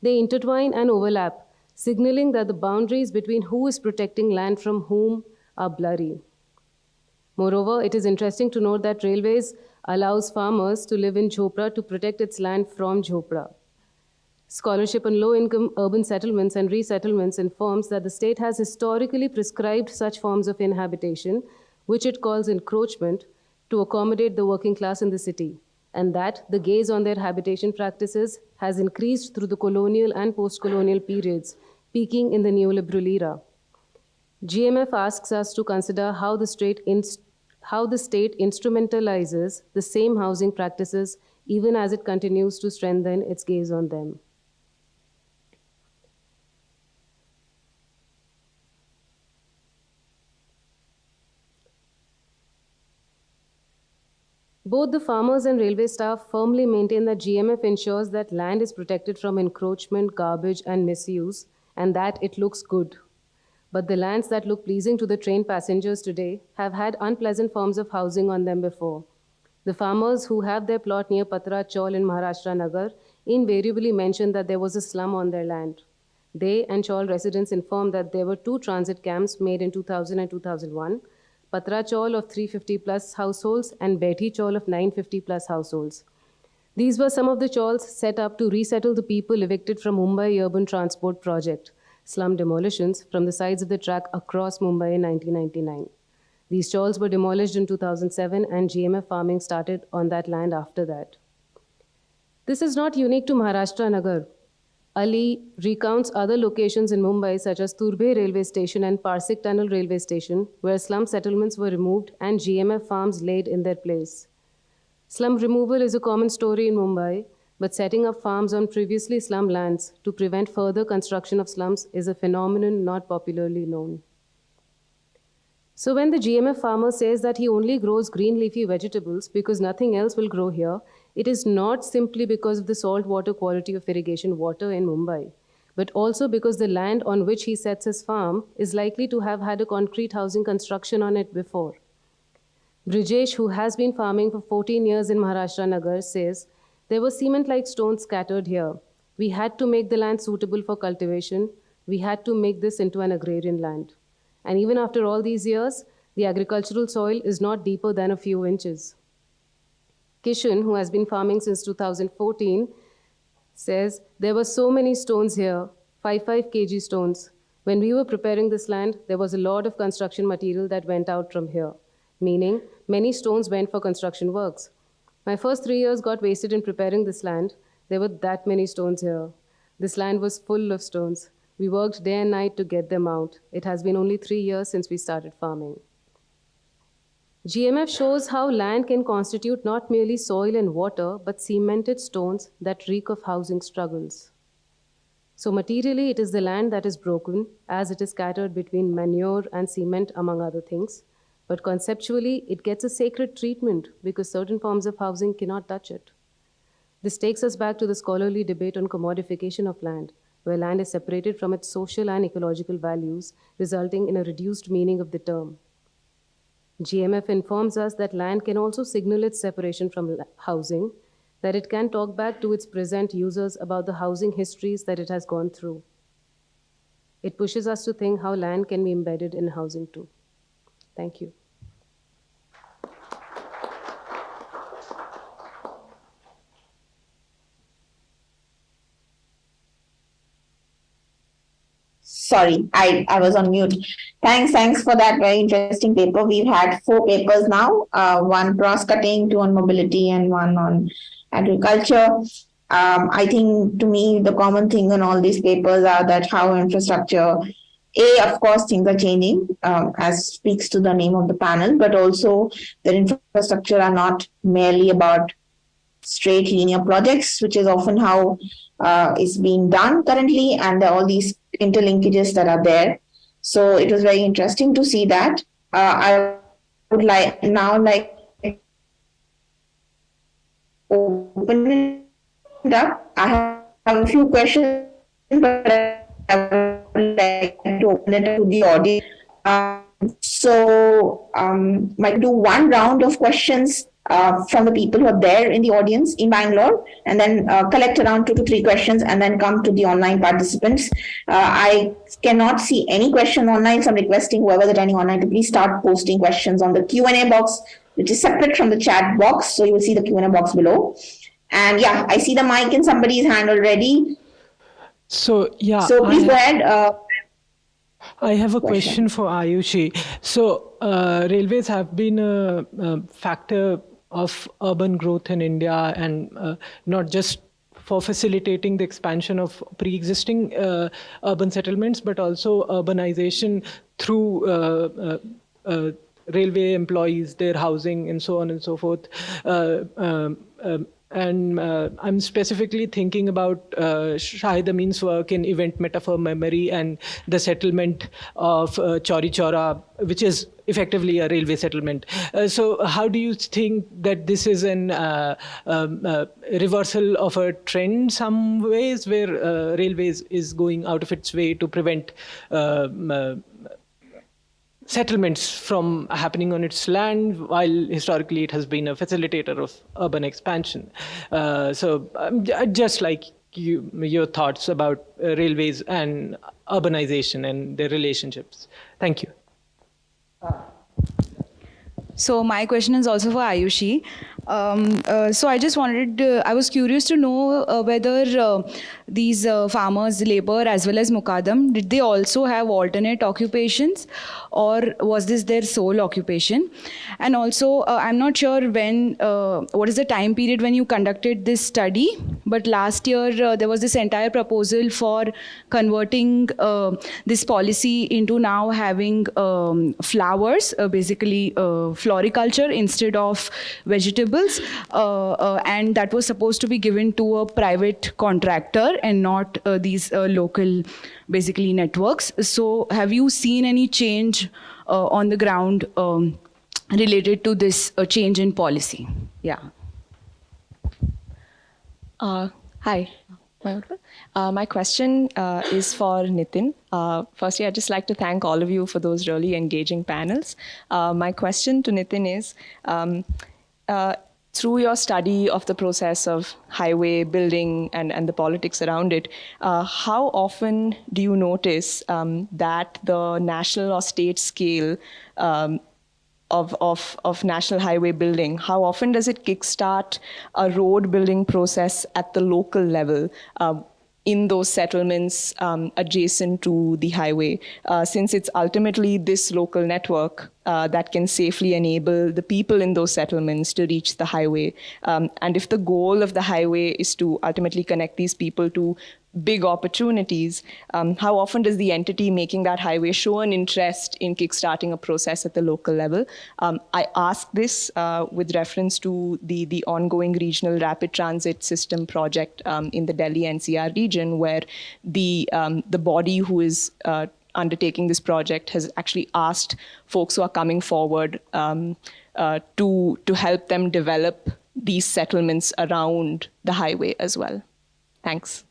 They intertwine and overlap, signaling that the boundaries between who is protecting land from whom are blurry. Moreover, it is interesting to note that Railways allows farmers to live in jhopra to protect its land from jhopra. Scholarship on low-income urban settlements and resettlements informs that the state has historically prescribed such forms of inhabitation, which it calls encroachment, to accommodate the working class in the city, and that the gaze on their habitation practices has increased through the colonial and post-colonial periods, peaking in the neoliberal era. GMF asks us to consider how the state instrumentalizes the same housing practices even as it continues to strengthen its gaze on them. Both the farmers and railway staff firmly maintain that GMF ensures that land is protected from encroachment, garbage, and misuse, and that it looks good. But the lands that look pleasing to the train passengers today have had unpleasant forms of housing on them before. The farmers who have their plot near Patra Chaul in Maharashtra Nagar invariably mention that there was a slum on their land. They and Chaul residents inform that there were 2 transit camps made in 2000 and 2001, Patra Chaul of 350 plus households and Bethi Chaul of 950 plus households. These were some of the chauls set up to resettle the people evicted from Mumbai Urban Transport Project, slum demolitions from the sides of the track across Mumbai in 1999. These chauls were demolished in 2007 and GMF farming started on that land after that. This is not unique to Maharashtra Nagar. Ali recounts other locations in Mumbai such as Turbhe railway station and Parsik Tunnel railway station where slum settlements were removed and GMF farms laid in their place. Slum removal is a common story in Mumbai, but setting up farms on previously slum lands to prevent further construction of slums is a phenomenon not popularly known. So when the GMF farmer says that he only grows green leafy vegetables because nothing else will grow here, it is not simply because of the salt water quality of irrigation water in Mumbai, but also because the land on which he sets his farm is likely to have had a concrete housing construction on it before. Brijesh, who has been farming for 14 years in Maharashtra Nagar, says, "There were cement-like stones scattered here. We had to make the land suitable for cultivation. We had to make this into an agrarian land. And even after all these years, the agricultural soil is not deeper than a few inches." Kishan, who has been farming since 2014, says, "There were so many stones here, 5 kg stones. When we were preparing this land, there was a lot of construction material that went out from here, meaning many stones went for construction works. My first 3 years got wasted in preparing this land. There were that many stones here. This land was full of stones. We worked day and night to get them out. It has been only 3 years since we started farming." GMF shows how land can constitute not merely soil and water, but cemented stones that reek of housing struggles. So materially, it is the land that is broken, as it is scattered between manure and cement, among other things. But conceptually, it gets a sacred treatment because certain forms of housing cannot touch it. This takes us back to the scholarly debate on commodification of land, where land is separated from its social and ecological values, resulting in a reduced meaning of the term. GMF informs us that land can also signal its separation from housing, that it can talk back to its present users about the housing histories that it has gone through. It pushes us to think how land can be embedded in housing too. Thank you. Sorry, I was on mute. Thanks for that very interesting paper. We've had 4 papers now, one cross-cutting, 2 on mobility, and 1 on agriculture. I think to me, the common thing on all these papers are that how infrastructure, of course, things are changing, as speaks to the name of the panel, but also that infrastructure are not merely about straight linear projects, which is often how is being done currently, and all these interlinkages that are there. So it was very interesting to see that. I would like open it up. I have a few questions, but I would like to open it to the audience. Might do one round of questions from the people who are there in the audience in Bangalore, and then collect around 2 to 3 questions and then come to the online participants. I cannot see any question online, so I'm requesting whoever is attending online to please start posting questions on the Q&A box, which is separate from the chat box. So you will see the Q&A box below. And yeah, I see the mic in somebody's hand already. So yeah. So please go ahead. I have a question for Aayushi. So railways have been a factor of urban growth in India, and not just for facilitating the expansion of pre-existing urban settlements, but also urbanization through railway employees, their housing, and so on and so forth. And I'm specifically thinking about Shahid Amin's work in event metaphor memory and the settlement of Chauri Chaura, which is effectively a railway settlement. So how do you think that this is an reversal of a trend in some ways, where railways is going out of its way to prevent settlements from happening on its land, while historically it has been a facilitator of urban expansion? So I'd just like your thoughts about railways and urbanization and their relationships. Thank you. So my question is also for Aayushi. So I just wanted, I was curious to know whether these farmers, labor as well as Mukaddam, did they also have alternate occupations, or was this their sole occupation? And also, I'm not sure when, what is the time period when you conducted this study, but last year there was this entire proposal for converting this policy into now having flowers, basically floriculture instead of vegetables, and that was supposed to be given to a private contractor and not these local, basically, networks. So have you seen any change on the ground related to this change in policy? Yeah. Hi. My question is for Nitin. Firstly, I'd just like to thank all of you for those really engaging panels. My question to Nitin is, through your study of the process of highway building and the politics around it, how often do you notice that the national or state scale of national highway building, how often does it kickstart a road building process at the local level in those settlements adjacent to the highway, since it's ultimately this local network that can safely enable the people in those settlements to reach the highway. And if the goal of the highway is to ultimately connect these people to big opportunities, how often does the entity making that highway show an interest in kickstarting a process at the local level? I ask this with reference to the ongoing regional rapid transit system project in the Delhi NCR region, where the body who is undertaking this project has actually asked folks who are coming forward to help them develop these settlements around the highway as well. Thanks.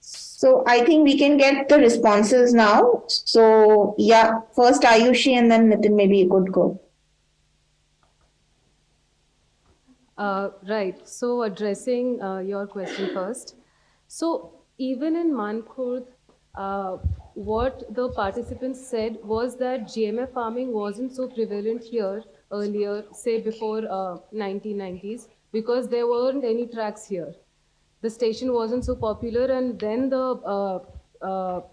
So I think we can get the responses now. So yeah, first Aayushi and then Nitin, maybe you could go. Right. So addressing your question first. So even in Mankhurd, what the participants said was that GMF farming wasn't so prevalent here earlier, say before 1990s, because there weren't any tracks here. The station wasn't so popular, and then the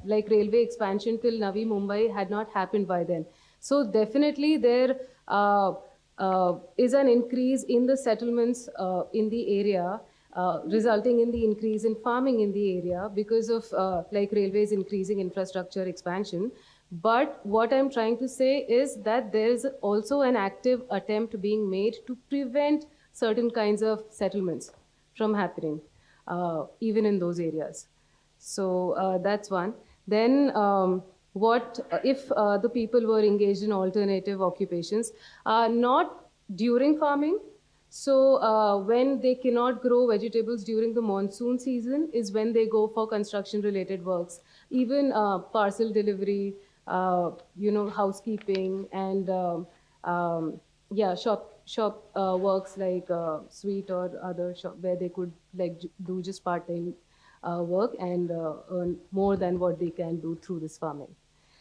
like railway expansion till Navi Mumbai had not happened by then. So definitely there is an increase in the settlements in the area, resulting in the increase in farming in the area because of like railways increasing infrastructure expansion. But what I'm trying to say is that there is also an active attempt being made to prevent certain kinds of settlements from happening, even in those areas. So that's one. Then what if the people were engaged in alternative occupations, not during farming. So when they cannot grow vegetables during the monsoon season is when they go for construction related works, even parcel delivery, housekeeping, and yeah, shop works like sweet or other shop where they could like do just part-time work and earn more than what they can do through this farming.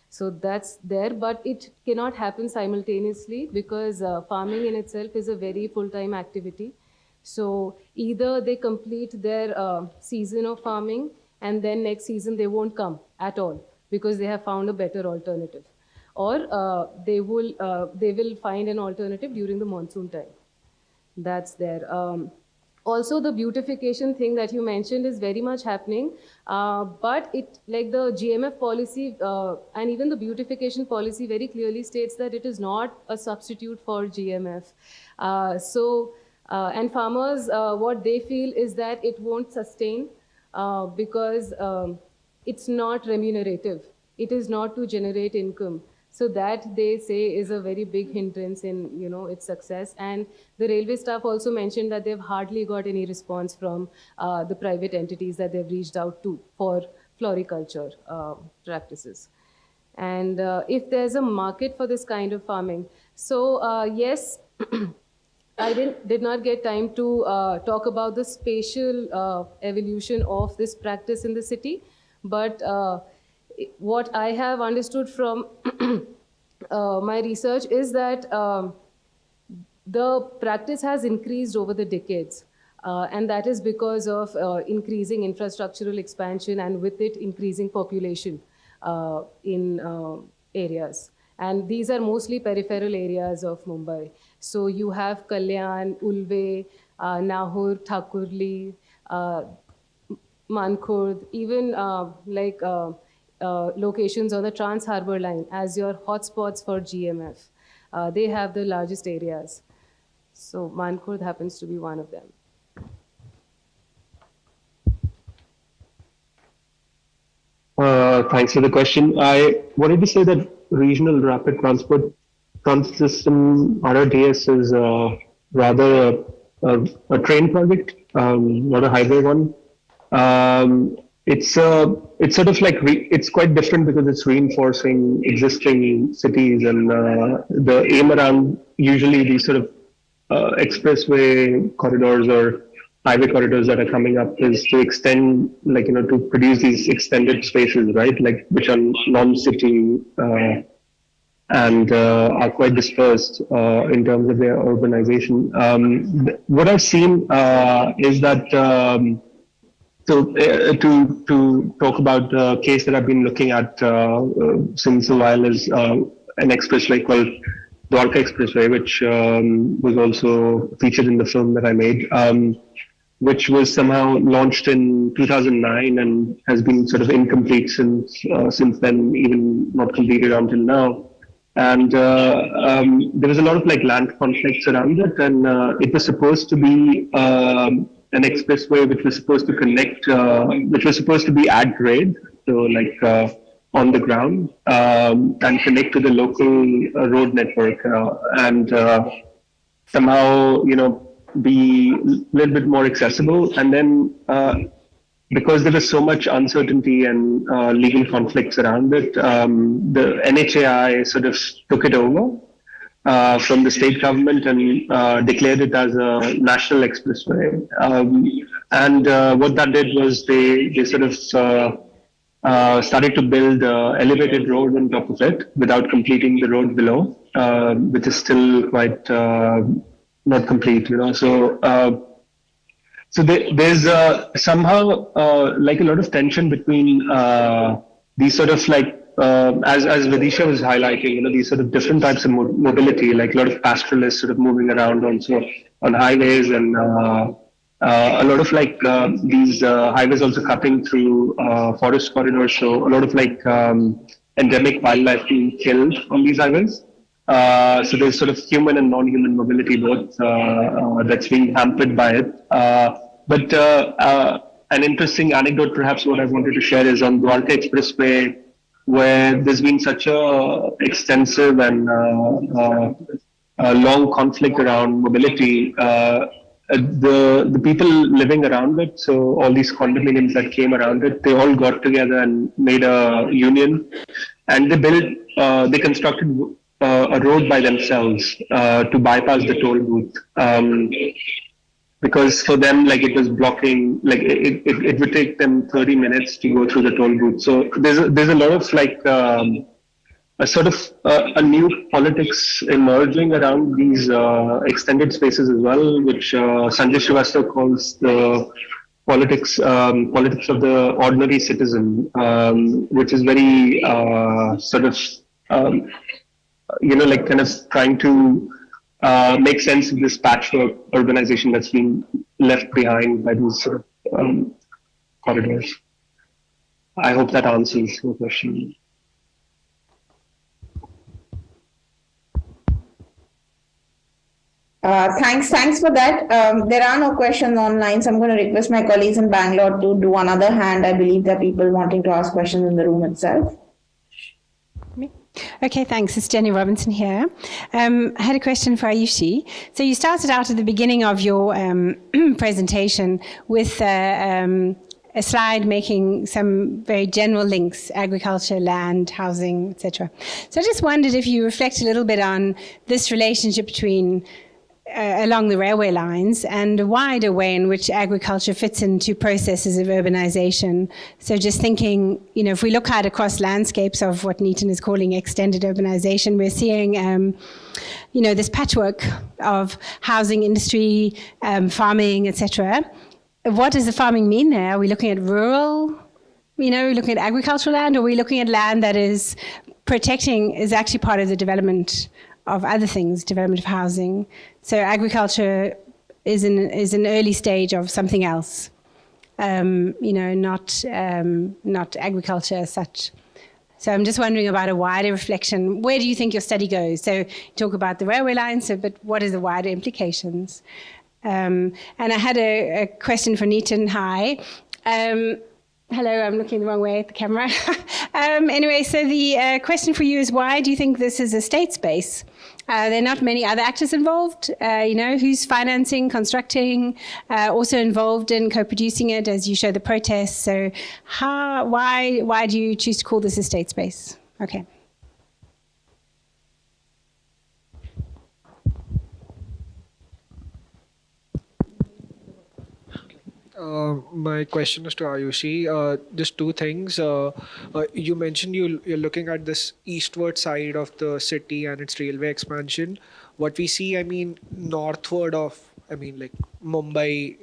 So that's there, but it cannot happen simultaneously because farming in itself is a very full-time activity. So either they complete their season of farming and then next season they won't come at all because they have found a better alternative, or they will find an alternative during the monsoon time. That's there. Also, the beautification thing that you mentioned is very much happening, but it, like the GMF policy and even the beautification policy very clearly states that it is not a substitute for GMF. And farmers, what they feel is that it won't sustain because it's not remunerative. It is not to generate income. So that, they say, is a very big hindrance in, you know, its success. And the railway staff also mentioned that they've hardly got any response from the private entities that they've reached out to for floriculture practices. And if there's a market for this kind of farming, so yes, I did not get time to talk about the spatial evolution of this practice in the city, but what I have understood from my research is that the practice has increased over the decades, and that is because of increasing infrastructural expansion and with it increasing population in areas. And these are mostly peripheral areas of Mumbai. So you have Kalyan, Ulve, Nahur, Thakurli, Mankhurd, even locations on the Trans Harbour Line as your hotspots for GMF. They have the largest areas. So Mankhurd happens to be one of them. Thanks for the question. I wanted to say that Regional Rapid Transport System, RRTS, is rather a train project, not a highway one. It's sort of like it's quite different because it's reinforcing existing cities, and the aim around usually these sort of expressway corridors or highway corridors that are coming up is to extend, like, you know, to produce these extended spaces, right? Like, which are non-city and are quite dispersed in terms of their urbanization. What I've seen is that. So to talk about the case that I've been looking at since a while is an expressway called Dwarka Expressway, which was also featured in the film that I made, which was somehow launched in 2009 and has been sort of incomplete since then, even not completed until now. And there was a lot of like land conflicts around it, and it was supposed to be an expressway which was supposed to connect, which was supposed to be at grade, so like on the ground, and connect to the local road network, and somehow, you know, be a little bit more accessible. And then because there was so much uncertainty and legal conflicts around it, the NHAI sort of took it over from the state government and declared it as a national expressway. And what that did was they sort of started to build an elevated road on top of it without completing the road below, which is still quite not complete, you know. So there's somehow like a lot of tension between these sort of like, as Vidisha was highlighting, you know, these sort of different types of mobility, like a lot of pastoralists sort of moving around also on highways, and a lot of like these highways also cutting through forest corridors. So a lot of like endemic wildlife being killed on these highways. So there's sort of human and non-human mobility both that's being hampered by it. But an interesting anecdote, perhaps, what I wanted to share is on Dwarka Expressway, where there's been such a extensive and long conflict around mobility. The people living around it, so all these condominiums that came around it, they all got together and made a union, and they constructed a road by themselves to bypass the toll booth, because for them, like, it was blocking, like it would take them 30 minutes to go through the toll booth. So there's a lot of like a sort of a new politics emerging around these extended spaces as well, which Sanjay Srivastava calls the politics of the ordinary citizen, which is very sort of you know, like kind of trying to make sense of this patchwork urbanization that's been left behind by these sort of corridors. I hope that answers your question. Thanks for that. There are no questions online, so I'm going to request my colleagues in Bangalore to do another hand. I believe there are people wanting to ask questions in the room itself. Okay, thanks. It's Jenny Robinson here. I had a question for Aayushi. So you started out at the beginning of your presentation with a slide making some very general links: agriculture, land, housing, etc. So I just wondered if you reflect a little bit on this relationship between along the railway lines and a wider way in which agriculture fits into processes of urbanization. So just thinking, if we look at across landscapes of what Neetan is calling extended urbanization, we're seeing, this patchwork of housing, industry, farming, etc. What does the farming mean there? Are we looking at rural, are we looking at agricultural land, or are we looking at land that is actually part of the development of other things, development of housing? So agriculture is an early stage of something else, not agriculture as such. So I'm just wondering about a wider reflection. Where do you think your study goes? So you talk about the railway lines, but what are the wider implications? And I had a question for Neetan. Hi. Hello, I'm looking the wrong way at the camera. Anyway, so the question for you is, why do you think this is a state space? There are not many other actors involved, who's financing, constructing, also involved in co-producing it, as you show the protests. So why do you choose to call this a state space? Okay. My question is to Aayushi. Just two things. You mentioned you're looking at this eastward side of the city and its railway expansion. What we see, northward of, like Mumbai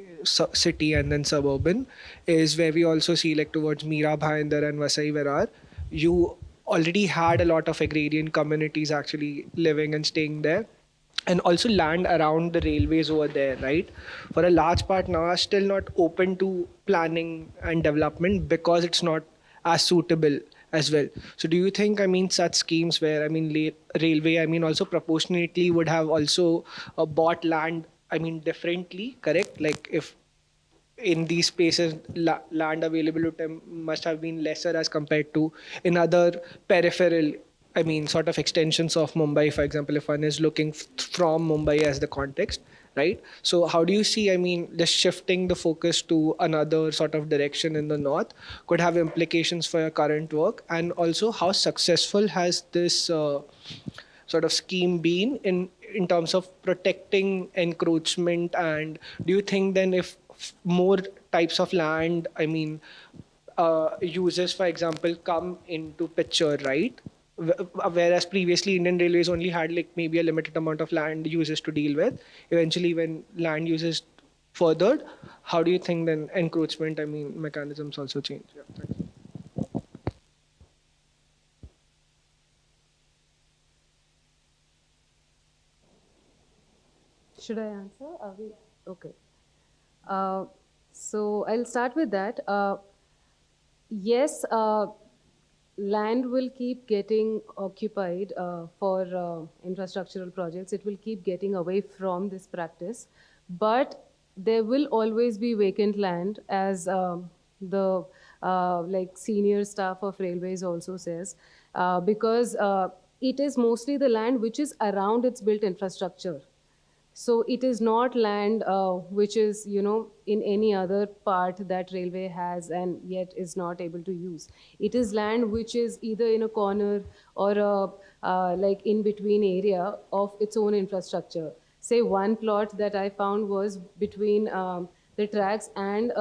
city and then suburban, is where we also see towards Mira Bhayandar and Vasai Virar. You already had a lot of agrarian communities actually living and staying there. And also land around the railways over there, right? For a large part now are still not open to planning and development because it's not as suitable as well. So do you think, such schemes where, railway, also proportionately would have also bought land, differently, correct? Like if in these spaces, land available to them must have been lesser as compared to in other peripheral sort of extensions of Mumbai, for example, if one is looking from Mumbai as the context, right? So how do you see, just shifting the focus to another sort of direction in the north could have implications for your current work? And also, how successful has this sort of scheme been in terms of protecting encroachment? And do you think then if more types of land, uses, for example, come into picture, right? Whereas previously Indian Railways only had maybe a limited amount of land uses to deal with. Eventually, when land uses furthered, how do you think then encroachment, mechanisms also change? Yeah, thanks. Should I answer? Okay. So I'll start with that. Yes. Land will keep getting occupied for infrastructural projects. It will keep getting away from this practice. But there will always be vacant land, as the senior staff of railways also says, because it is mostly the land which is around its built infrastructure. So it is not land which is, in any other part that railway has and yet is not able to use. It is land which is either in a corner or a in between area of its own infrastructure. Say one plot that I found was between the tracks and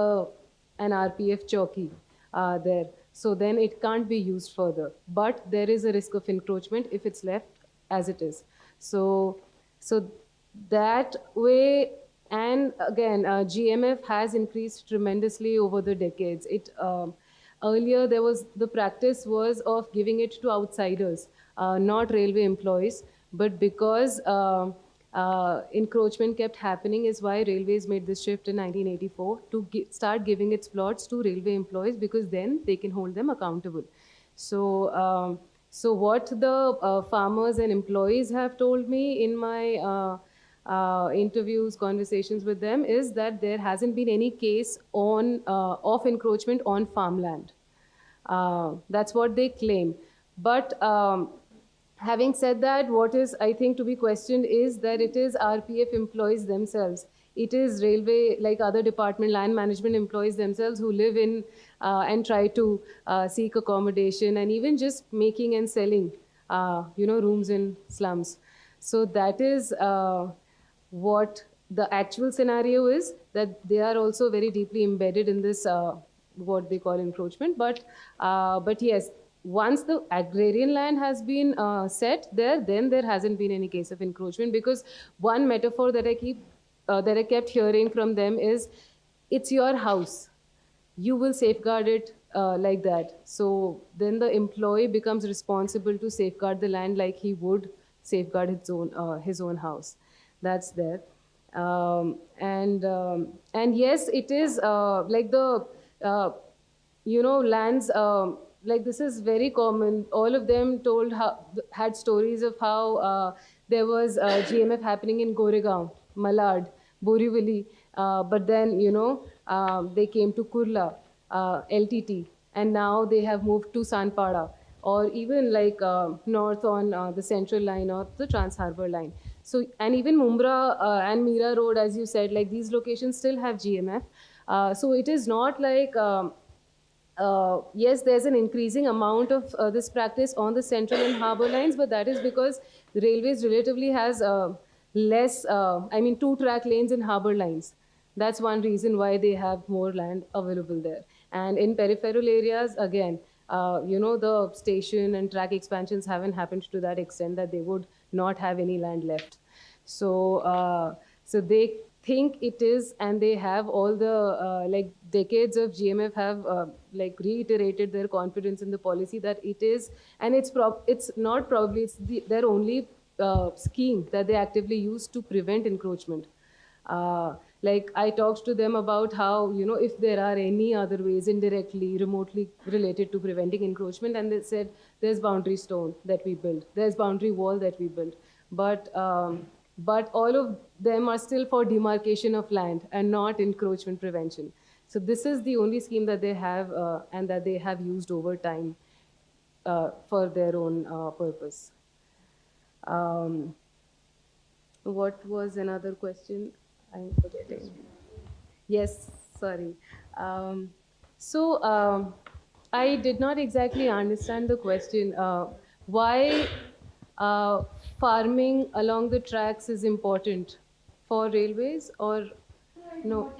an RPF chowki there. So then it can't be used further. But there is a risk of encroachment if it's left as it is. So that way, and again, GMF has increased tremendously over the decades. Earlier, the practice was of giving it to outsiders, not railway employees, but because encroachment kept happening is why railways made this shift in 1984 to start giving its plots to railway employees, because then they can hold them accountable. So, so what the farmers and employees have told me in my interviews, conversations with them, is that there hasn't been any case on of encroachment on farmland. That's what they claim. But having said that, what is, I think, to be questioned is that it is RPF employees themselves. It is railway, like other department, land management employees themselves who live in and try to seek accommodation, and even just making and selling, rooms in slums. So that is what the actual scenario is, that they are also very deeply embedded in this, what they call encroachment. But yes, once the agrarian land has been set there, then there hasn't been any case of encroachment, because one metaphor that I kept hearing from them is, it's your house, you will safeguard it like that. So then the employee becomes responsible to safeguard the land like he would safeguard his own house. That's there. And yes, it is like the lands, like this is very common. All of them had stories of how there was GMF happening in Goregaon, Malad, Borivali, but then they came to Kurla, LTT, and now they have moved to Sanpada, or even like north on the central line or the Trans Harbour line. So, and even Mumbra and Mira Road, as you said, like these locations still have GMF. So it is not like, yes, there's an increasing amount of this practice on the central and harbour lines, but that is because the railways relatively has less, 2-track lanes in harbour lines. That's one reason why they have more land available there. And in peripheral areas, again, the station and track expansions haven't happened to that extent that they would not have any land left. So, so they think it is, and they have all the decades of GMF have reiterated their confidence in the policy that it is, and it's not probably, it's their only scheme that they actively use to prevent encroachment. Like I talked to them about how, if there are any other ways indirectly, remotely related to preventing encroachment, and they said there's boundary stone that we build, there's boundary wall that we build, but all of them are still for demarcation of land and not encroachment prevention. So this is the only scheme that they have and that they have used over time for their own purpose. What was another question? I'm forgetting. Yes, sorry. So I did not exactly understand the question. Why farming along the tracks is important for railways, or no?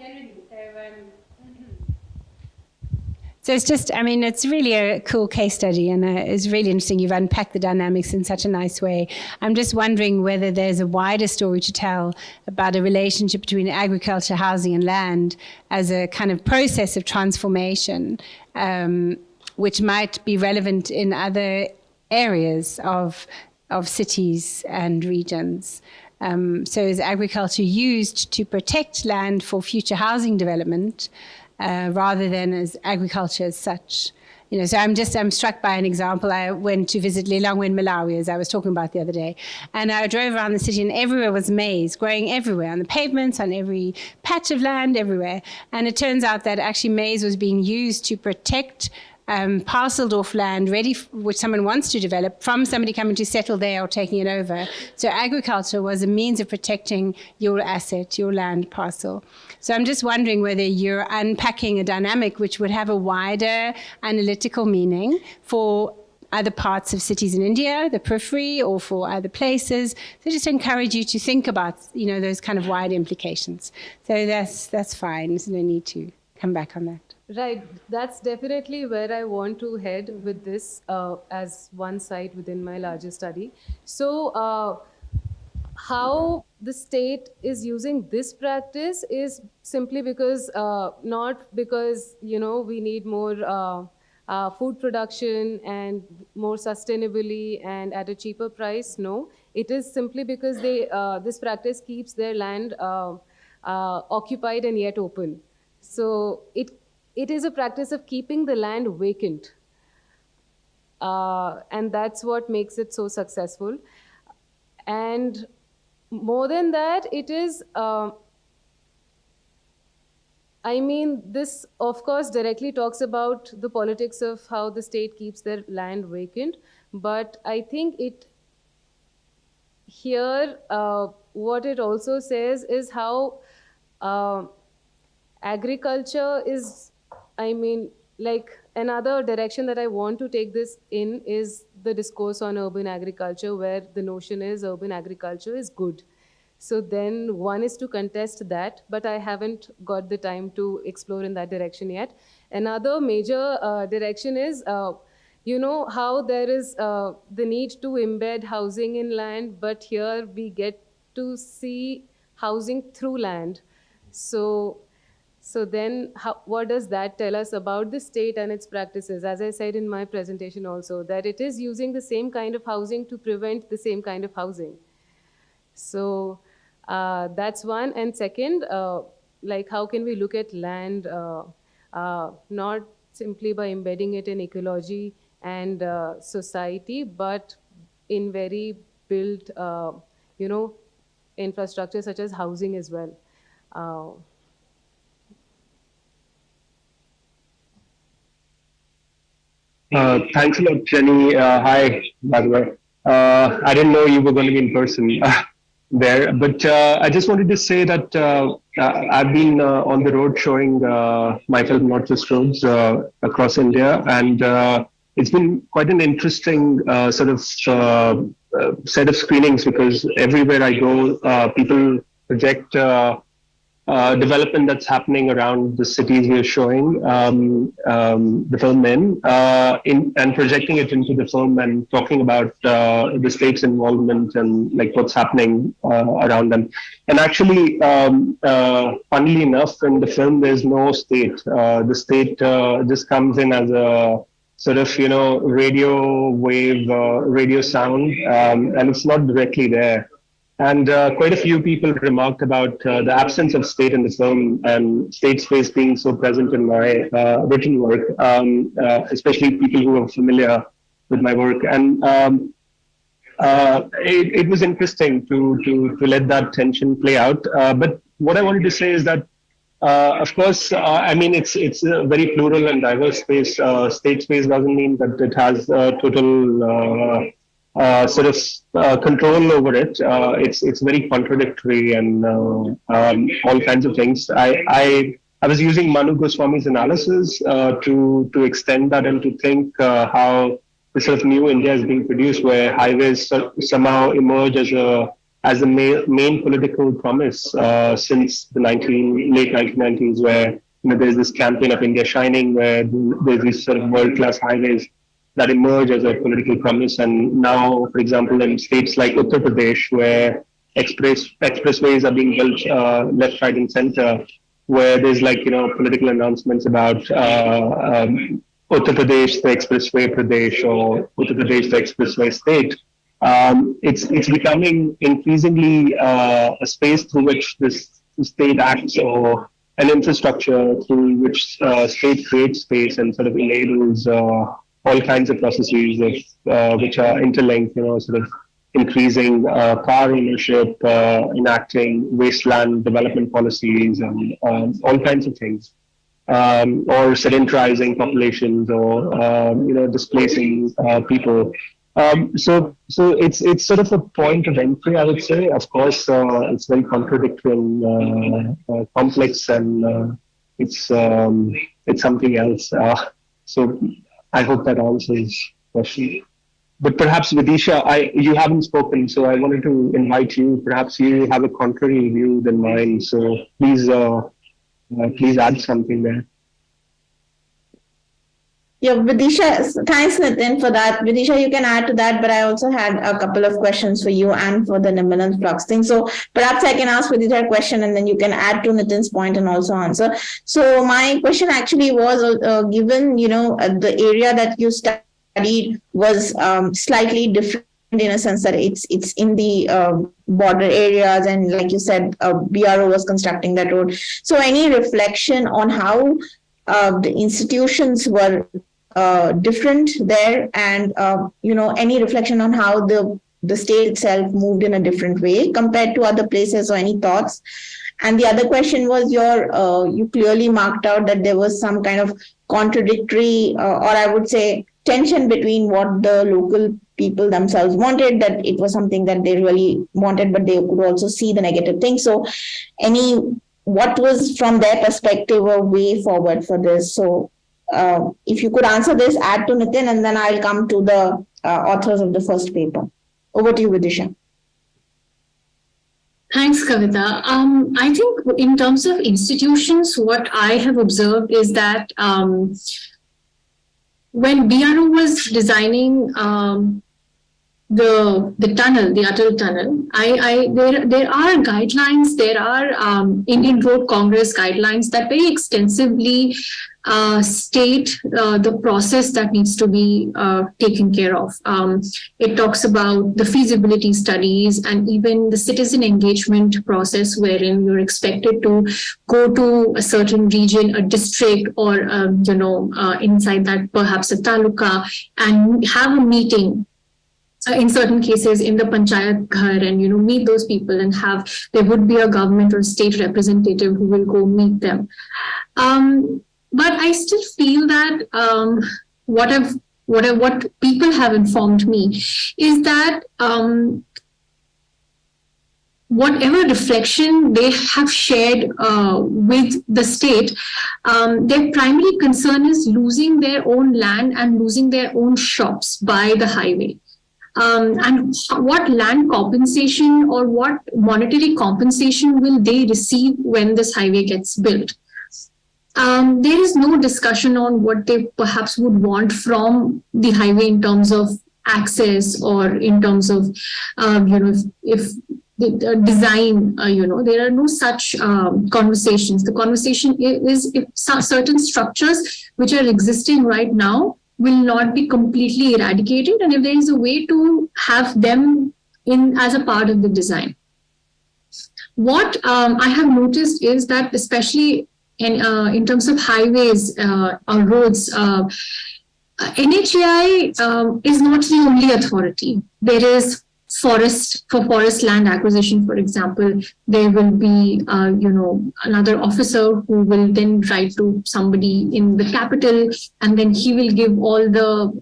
So it's just, it's really a cool case study, and it's really interesting. You've unpacked the dynamics in such a nice way. I'm just wondering whether there's a wider story to tell about a relationship between agriculture, housing, and land as a kind of process of transformation, which might be relevant in other areas of cities and regions. So is agriculture used to protect land for future housing development, rather than as agriculture as such? So I'm struck by an example. I went to visit Lilongwe in Malawi, as I was talking about the other day, and I drove around the city, and everywhere was maize growing everywhere, on the pavements, on every patch of land, everywhere. And it turns out that actually maize was being used to protect parceled off land ready, which someone wants to develop, from somebody coming to settle there or taking it over. So agriculture was a means of protecting your asset, your land parcel. So I'm just wondering whether you're unpacking a dynamic which would have a wider analytical meaning for other parts of cities in India, the periphery, or for other places. So just encourage you to think about, those kind of wide implications. So that's fine. There's no need to come back on that. Right, that's definitely where I want to head with this as one site within my larger study. So how the state is using this practice is simply because, not because, we need more food production and more sustainably and at a cheaper price. No, It is simply because this practice keeps their land occupied and yet open. So it is a practice of keeping the land vacant. And that's what makes it so successful. And more than that, it is, this of course directly talks about the politics of how the state keeps their land vacant. But I think what it also says is how agriculture is, another direction that I want to take this in is the discourse on urban agriculture, where the notion is urban agriculture is good. So then one is to contest that, but I haven't got the time to explore in that direction yet. Another major direction is, how there is the need to embed housing in land, but here we get to see housing through land. So then what does that tell us about the state and its practices? As I said in my presentation also, that it is using the same kind of housing to prevent the same kind of housing. So that's one. And second, how can we look at land not simply by embedding it in ecology and society, but in very built, infrastructure such as housing as well. Thanks a lot, Jenny. Hi, by the way. I didn't know you were going to be in person there, but I just wanted to say that I've been on the road showing my film, Not Just Roads, across India, and it's been quite an interesting set of screenings, because everywhere I go, people project development that's happening around the cities we are showing the film in, and projecting it into the film and talking about the state's involvement and what's happening around them. And actually, funnily enough, in the film, there's no state. The state just comes in as a sort of, radio wave, radio sound, and it's not directly there. And quite a few people remarked about the absence of state in the film, and state space being so present in my written work, especially people who are familiar with my work. And it was interesting to let that tension play out. But what I wanted to say is that, of course, it's a very plural and diverse space. State space doesn't mean that it has total control over it. It's very contradictory and all kinds of things. I was using Manu Goswami's analysis to extend that and to think how this sort of new India is being produced, where highways somehow emerge as the main political promise since the late 1990s, where there's this campaign of India Shining, where there's these sort of world-class highways that emerge as a political promise. And now, for example, in states like Uttar Pradesh, where expressways are being built left, right, and center, where there's political announcements about Uttar Pradesh, the expressway Pradesh, or Uttar Pradesh, the expressway state. It's becoming increasingly a space through which this state acts, or an infrastructure through which state creates space and sort of enables all kinds of processes which are interlinked, sort of increasing car ownership, enacting wasteland development policies, and all kinds of things, or sedentarizing populations, or displacing people. So it's sort of a point of entry, I would say. Of course, it's very contradictory and complex, and it's something else. So I hope that answers the question. But perhaps, Vidisha, you haven't spoken, so I wanted to invite you. Perhaps you have a contrary view than mine, so please add something there. Yeah, Vidisha, thanks, Nitin, for that. Vidisha, you can add to that, but I also had a couple of questions for you and for the liminal flux thing. So perhaps I can ask Vidisha a question, and then you can add to Nitin's point and also answer. So my question actually was, given, the area that you studied was slightly different in a sense that it's in the border areas, and like you said, BRO was constructing that road. So any reflection on how the institutions were different there, and any reflection on how the state itself moved in a different way compared to other places, or any thoughts? And the other question was you clearly marked out that there was some kind of contradictory, or I would say tension between what the local people themselves wanted, that it was something that they really wanted, but they could also see the negative things. So what was from their perspective a way forward for this? So if you could answer this, add to Nitin, and then I'll come to the authors of the first paper. Over to you, Vidisha. Thanks, Kavita. I think in terms of institutions, what I have observed is that when BRO was designing the tunnel, the Atal tunnel, there are guidelines, there are Indian Road Congress guidelines that very extensively state the process that needs to be taken care of. It talks about the feasibility studies and even the citizen engagement process, wherein you're expected to go to a certain region, a district, or inside that perhaps a taluka, and have a meeting. In certain cases in the panchayat ghar, and meet those people, and there would be a government or state representative who will go meet them. But I still feel that what people have informed me is that whatever reflection they have shared with the state, their primary concern is losing their own land and losing their own shops by the highway. And what land compensation or what monetary compensation will they receive when this highway gets built? There is no discussion on what they perhaps would want from the highway in terms of access, or in terms of, if the design, there are no such conversations. The conversation is if certain structures which are existing right now will not be completely eradicated, and if there is a way to have them in as a part of the design. What I have noticed is that, especially in terms of highways or roads, NHAI is not the only authority. There is forest land acquisition, for example. There will be another officer who will then write to somebody in the capital, and then he will give all the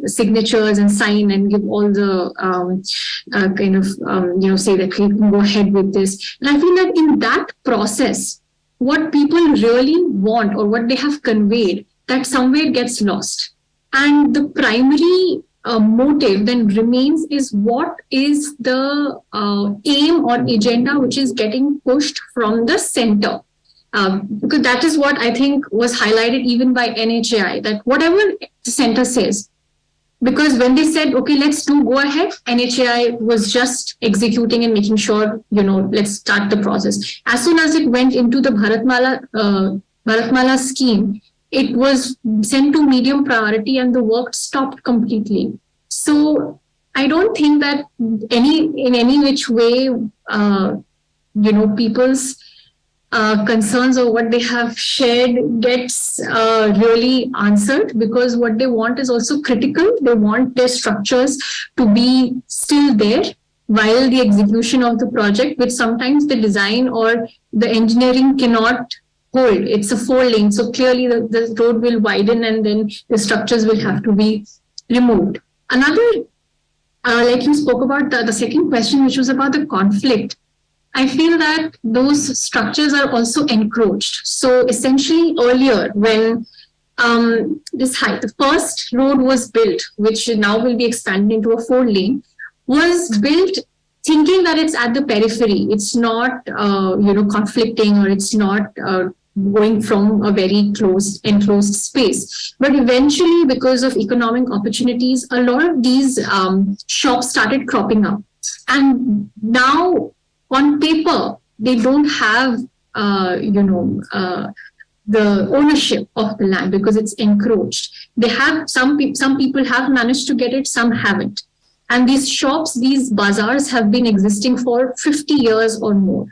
signatures and sign and give all the say that we can go ahead with this. And I feel that in that process, what people really want, or what they have conveyed, that somewhere gets lost. And the primary motive then remains is what is the aim or agenda which is getting pushed from the center. Because that is what I think was highlighted even by NHAI, that whatever the center says, because when they said, okay, let's go ahead, NHAI was just executing and making sure, let's start the process. As soon as it went into the Bharatmala scheme, it was sent to medium priority and the work stopped completely. So I don't think that in any which way, people's concerns or what they have shared gets really answered, because what they want is also critical. They want their structures to be still there while the execution of the project, which sometimes the design or the engineering cannot hold. It's a 4-lane. So clearly the road will widen and then the structures will have to be removed. Another, like you spoke about the second question, which was about the conflict. I feel that those structures are also encroached. So essentially earlier when the first road was built, which now will be expanded into a 4-lane, was built thinking that it's at the periphery. It's not, conflicting, or it's not going from a very enclosed space. But eventually, because of economic opportunities, a lot of these shops started cropping up. And now, on paper, they don't have, the ownership of the land because it's encroached. They have some people have managed to get it, some haven't. And these shops, these bazaars have been existing for 50 years or more.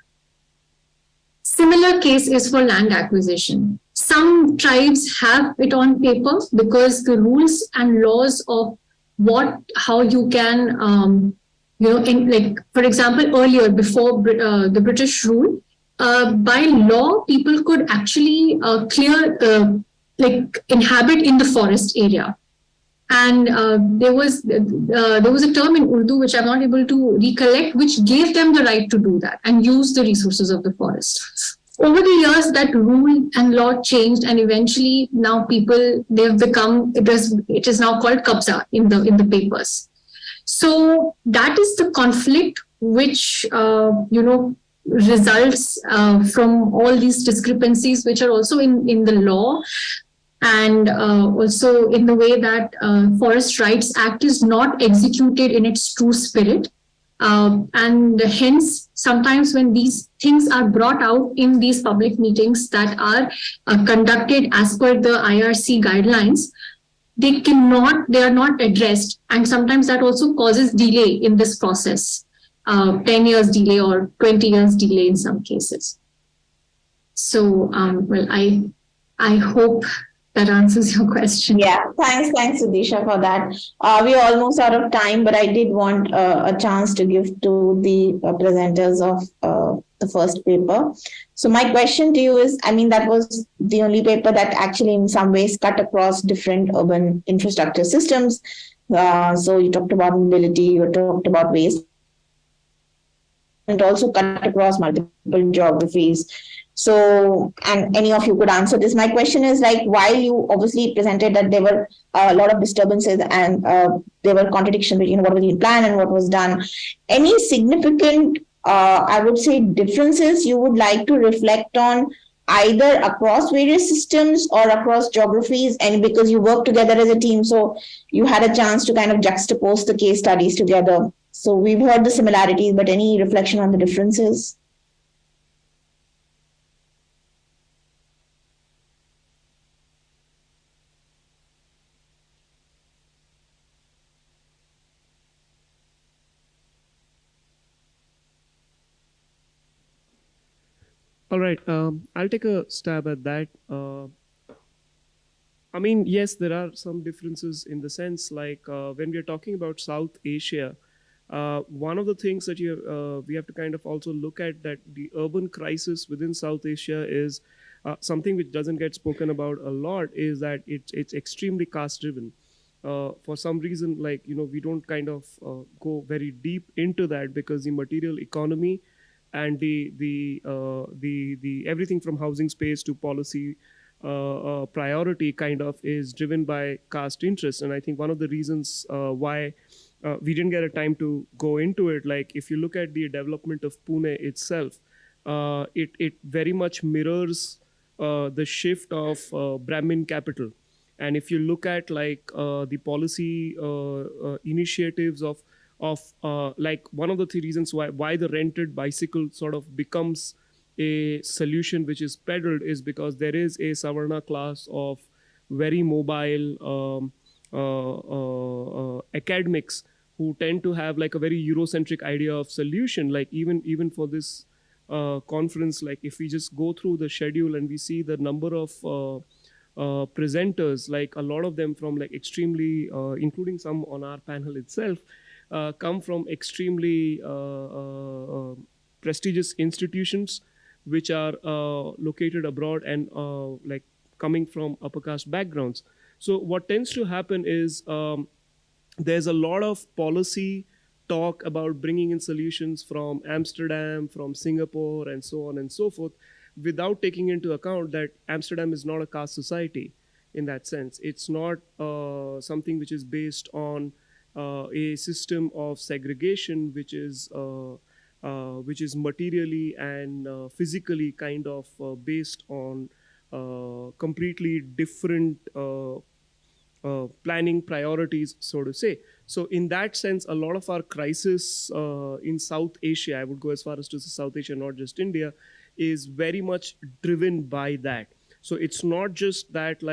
Similar case is for land acquisition. Some tribes have it on paper because the rules and laws of how you can, for example, earlier before the British rule, by law, people could actually inhabit in the forest area. And there was a term in Urdu, which I'm not able to recollect, which gave them the right to do that and use the resources of the forest. Over the years, that rule and law changed, and eventually now they've become, it is now called kabza in the papers. So that is the conflict which, results from all these discrepancies, which are also in the law, and also in the way that Forest Rights Act is not executed in its true spirit. And hence, sometimes when these things are brought out in these public meetings that are conducted as per the IRC guidelines, they are not addressed. And sometimes that also causes delay in this process, 10 years delay or 20 years delay in some cases. So, I hope that answers your question. Yeah, thanks, Vidisha, for that. We're almost out of time, but I did want a chance to give to the presenters of the first paper. So my question to you is, that was the only paper that actually in some ways cut across different urban infrastructure systems. So you talked about mobility, you talked about waste, and also cut across multiple geographies. So, and any of you could answer this. My question is, while you obviously presented that there were a lot of disturbances and there were contradictions between what was in plan and what was done, any significant, I would say, differences you would like to reflect on either across various systems or across geographies? And because you work together as a team, so you had a chance to kind of juxtapose the case studies together. So we've heard the similarities, but any reflection on the differences? All right, I'll take a stab at that. Yes, there are some differences in the sense when we're talking about South Asia, one of the things that we have to kind of also look at, that the urban crisis within South Asia is something which doesn't get spoken about a lot, is that it's extremely caste driven. For some reason, we don't kind of go very deep into that, because the material economy and the everything from housing space to policy priority kind of is driven by caste interest. And I think one of the reasons why we didn't get a time to go into it, if you look at the development of Pune itself, it very much mirrors the shift of Brahmin capital. And if you look at the policy initiatives of one of the three reasons why the rented bicycle sort of becomes a solution which is peddled is because there is a Savarna class of very mobile academics who tend to have a very Eurocentric idea of solution. Even for this conference, if we just go through the schedule and we see the number of presenters, a lot of them from extremely, including some on our panel itself, come from extremely prestigious institutions which are located abroad and coming from upper caste backgrounds. So what tends to happen is there's a lot of policy talk about bringing in solutions from Amsterdam, from Singapore, and so on and so forth, without taking into account that Amsterdam is not a caste society in that sense. It's not something which is based on a system of segregation which is materially and physically kind of based on completely different planning priorities, so to say. So in that sense, a lot of our crisis in South Asia, I would go as far as to say South Asia, not just India, is very much driven by that. So it's not just that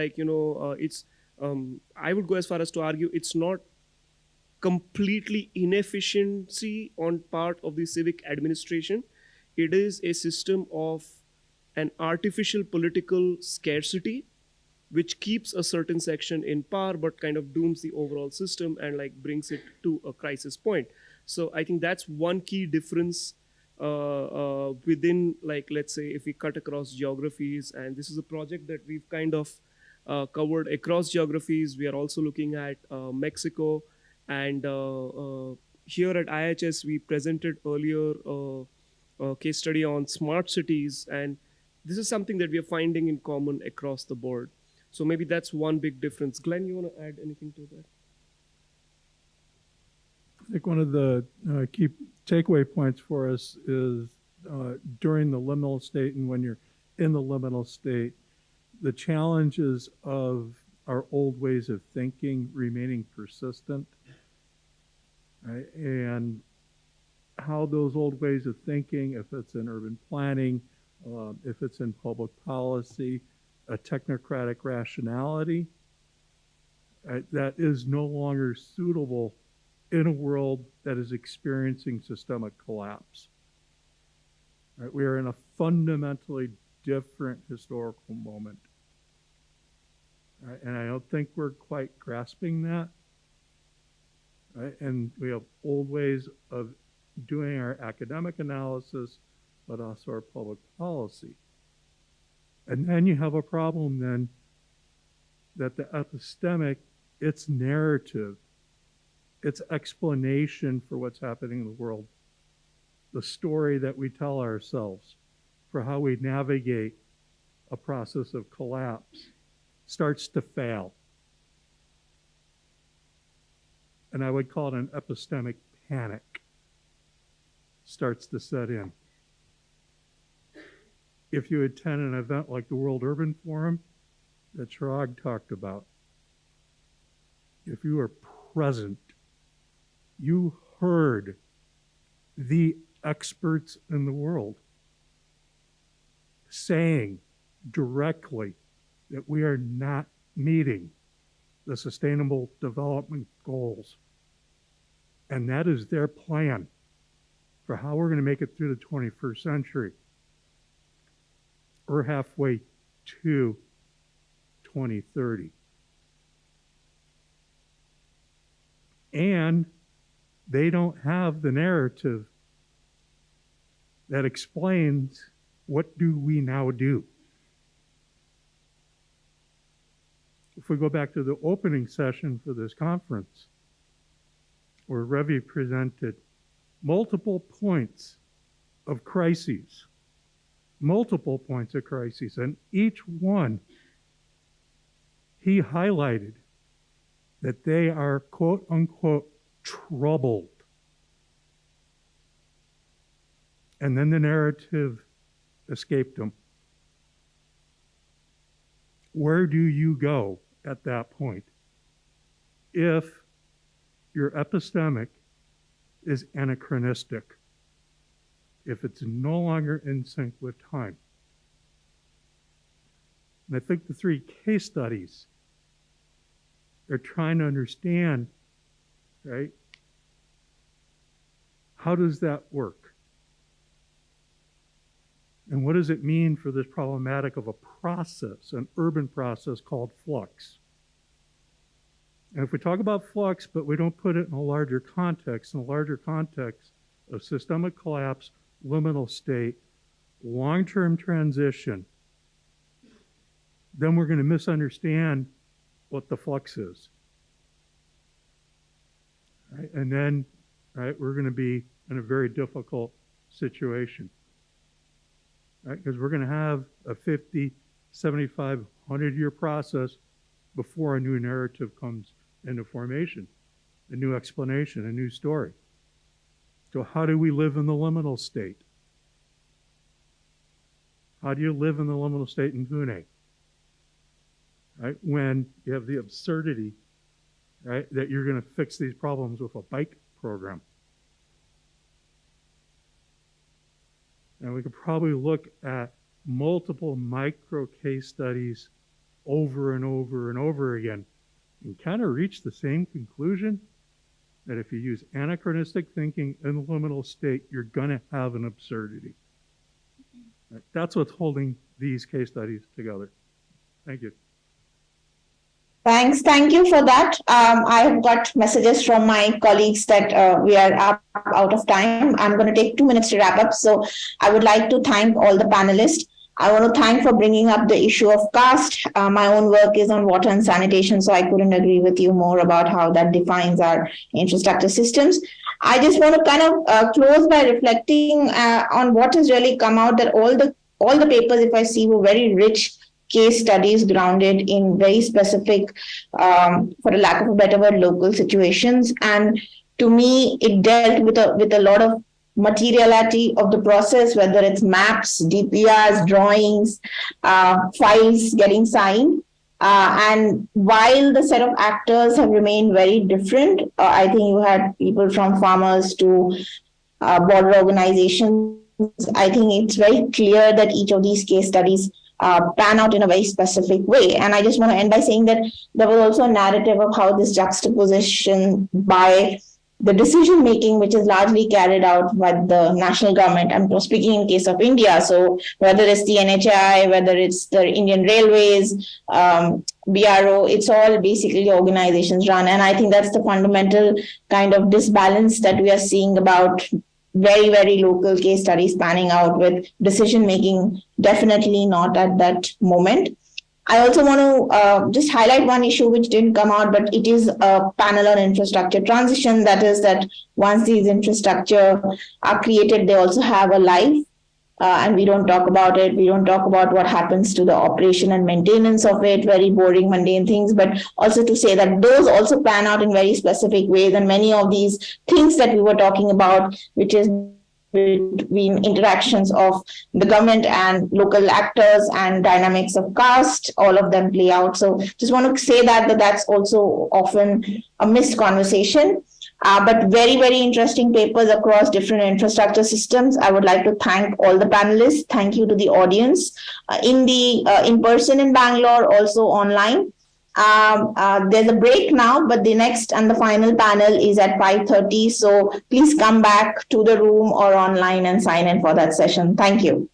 I would go as far as to argue it's not completely inefficiency on part of the civic administration. It is a system of an artificial political scarcity, which keeps a certain section in power, but kind of dooms the overall system and like brings it to a crisis point. So I think that's one key difference within, like, let's say, if we cut across geographies, and this is a project that we've kind of covered across geographies. We are also looking at Mexico, and here at IIHS, we presented earlier a case study on smart cities, and this is something that we are finding in common across the board. So maybe that's one big difference. Glenn, you want to add anything to that? I think one of the key takeaway points for us is during the liminal state and when you're in the liminal state, the challenges of our old ways of thinking remaining persistent, right? And how those old ways of thinking, if it's in urban planning, if it's in public policy, a technocratic rationality, that is no longer suitable in a world that is experiencing systemic collapse. Right? We are in a fundamentally different historical moment. Right? And I don't think we're quite grasping that. Right? And we have old ways of doing our academic analysis, but also our public policy. And then you have a problem then that the epistemic, its narrative, its explanation for what's happening in the world, the story that we tell ourselves for how we navigate a process of collapse starts to fail. And I would call it an epistemic panic starts to set in. If you attend an event like the World Urban Forum that Chirag talked about, if you were present, you heard the experts in the world saying directly that we are not meeting the Sustainable Development Goals. And that is their plan for how we're going to make it through the 21st century. We're halfway to 2030. And they don't have the narrative that explains what do we now do. If we go back to the opening session for this conference, where Ravi presented multiple points of crises, and each one he highlighted that they are quote unquote troubled. And then the narrative escaped him. Where do you go at that point if your epistemic is anachronistic, if it's no longer in sync with time? And I think the three case studies are trying to understand, right? How does that work? And what does it mean for this problematic of a process, an urban process called flux? And if we talk about flux, but we don't put it in a larger context of systemic collapse, liminal state, long-term transition, then we're going to misunderstand what the flux is. Right? And then, right, we're going to be in a very difficult situation. Right? Because we're going to have a 50, 75, 100-year process before a new narrative comes into formation, a new explanation, a new story. So how do we live in the liminal state? How do you live in the liminal state in Pune? Right? When you have the absurdity, right, that you're going to fix these problems with a bike program. And we could probably look at multiple micro case studies over and over and over again and kind of reach the same conclusion. that if you use anachronistic thinking in the liminal state, you're going to have an absurdity. That's what's holding these case studies together. Thank you. Thanks. Thank you for that. I have got messages from my colleagues that we are out of time. I'm going to take 2 minutes to wrap up. So I would like to thank all the panelists. I want to thank for bringing up the issue of caste. My own work is on water and sanitation, so I couldn't agree with you more about how that defines our infrastructure systems. I just want to kind of close by reflecting on what has really come out, that all the papers, if I see, were very rich case studies grounded in very specific, for the lack of a better word, local situations. And to me, it dealt with a lot of materiality of the process, whether it's maps, DPRs, drawings, files getting signed. And while the set of actors have remained very different, I think you had people from farmers to border organizations. I think it's very clear that each of these case studies pan out in a very specific way. And I just want to end by saying that there was also a narrative of how this juxtaposition by the decision making, which is largely carried out by the national government. I'm speaking in case of India. So whether it's the NHI, whether it's the Indian Railways, BRO, it's all basically organizations run. And I think that's the fundamental kind of disbalance that we are seeing about very, very local case studies panning out, with decision making definitely not at that moment. I also want to just highlight one issue which didn't come out, but it is a panel on infrastructure transition. That is that once these infrastructure are created, they also have a life, and we don't talk about it. We don't talk about what happens to the operation and maintenance of it, very boring, mundane things, but also to say that those also pan out in very specific ways. And many of these things that we were talking about, which is between interactions of the government and local actors and dynamics of caste, all of them play out. So just want to say that that's also often a missed conversation. But very, very interesting papers across different infrastructure systems. I would like to thank all the panelists. Thank you to the audience in person in Bangalore, also online. There's a break now, but the next and the final panel is at 5:30. So please come back to the room or online and sign in for that session. Thank you.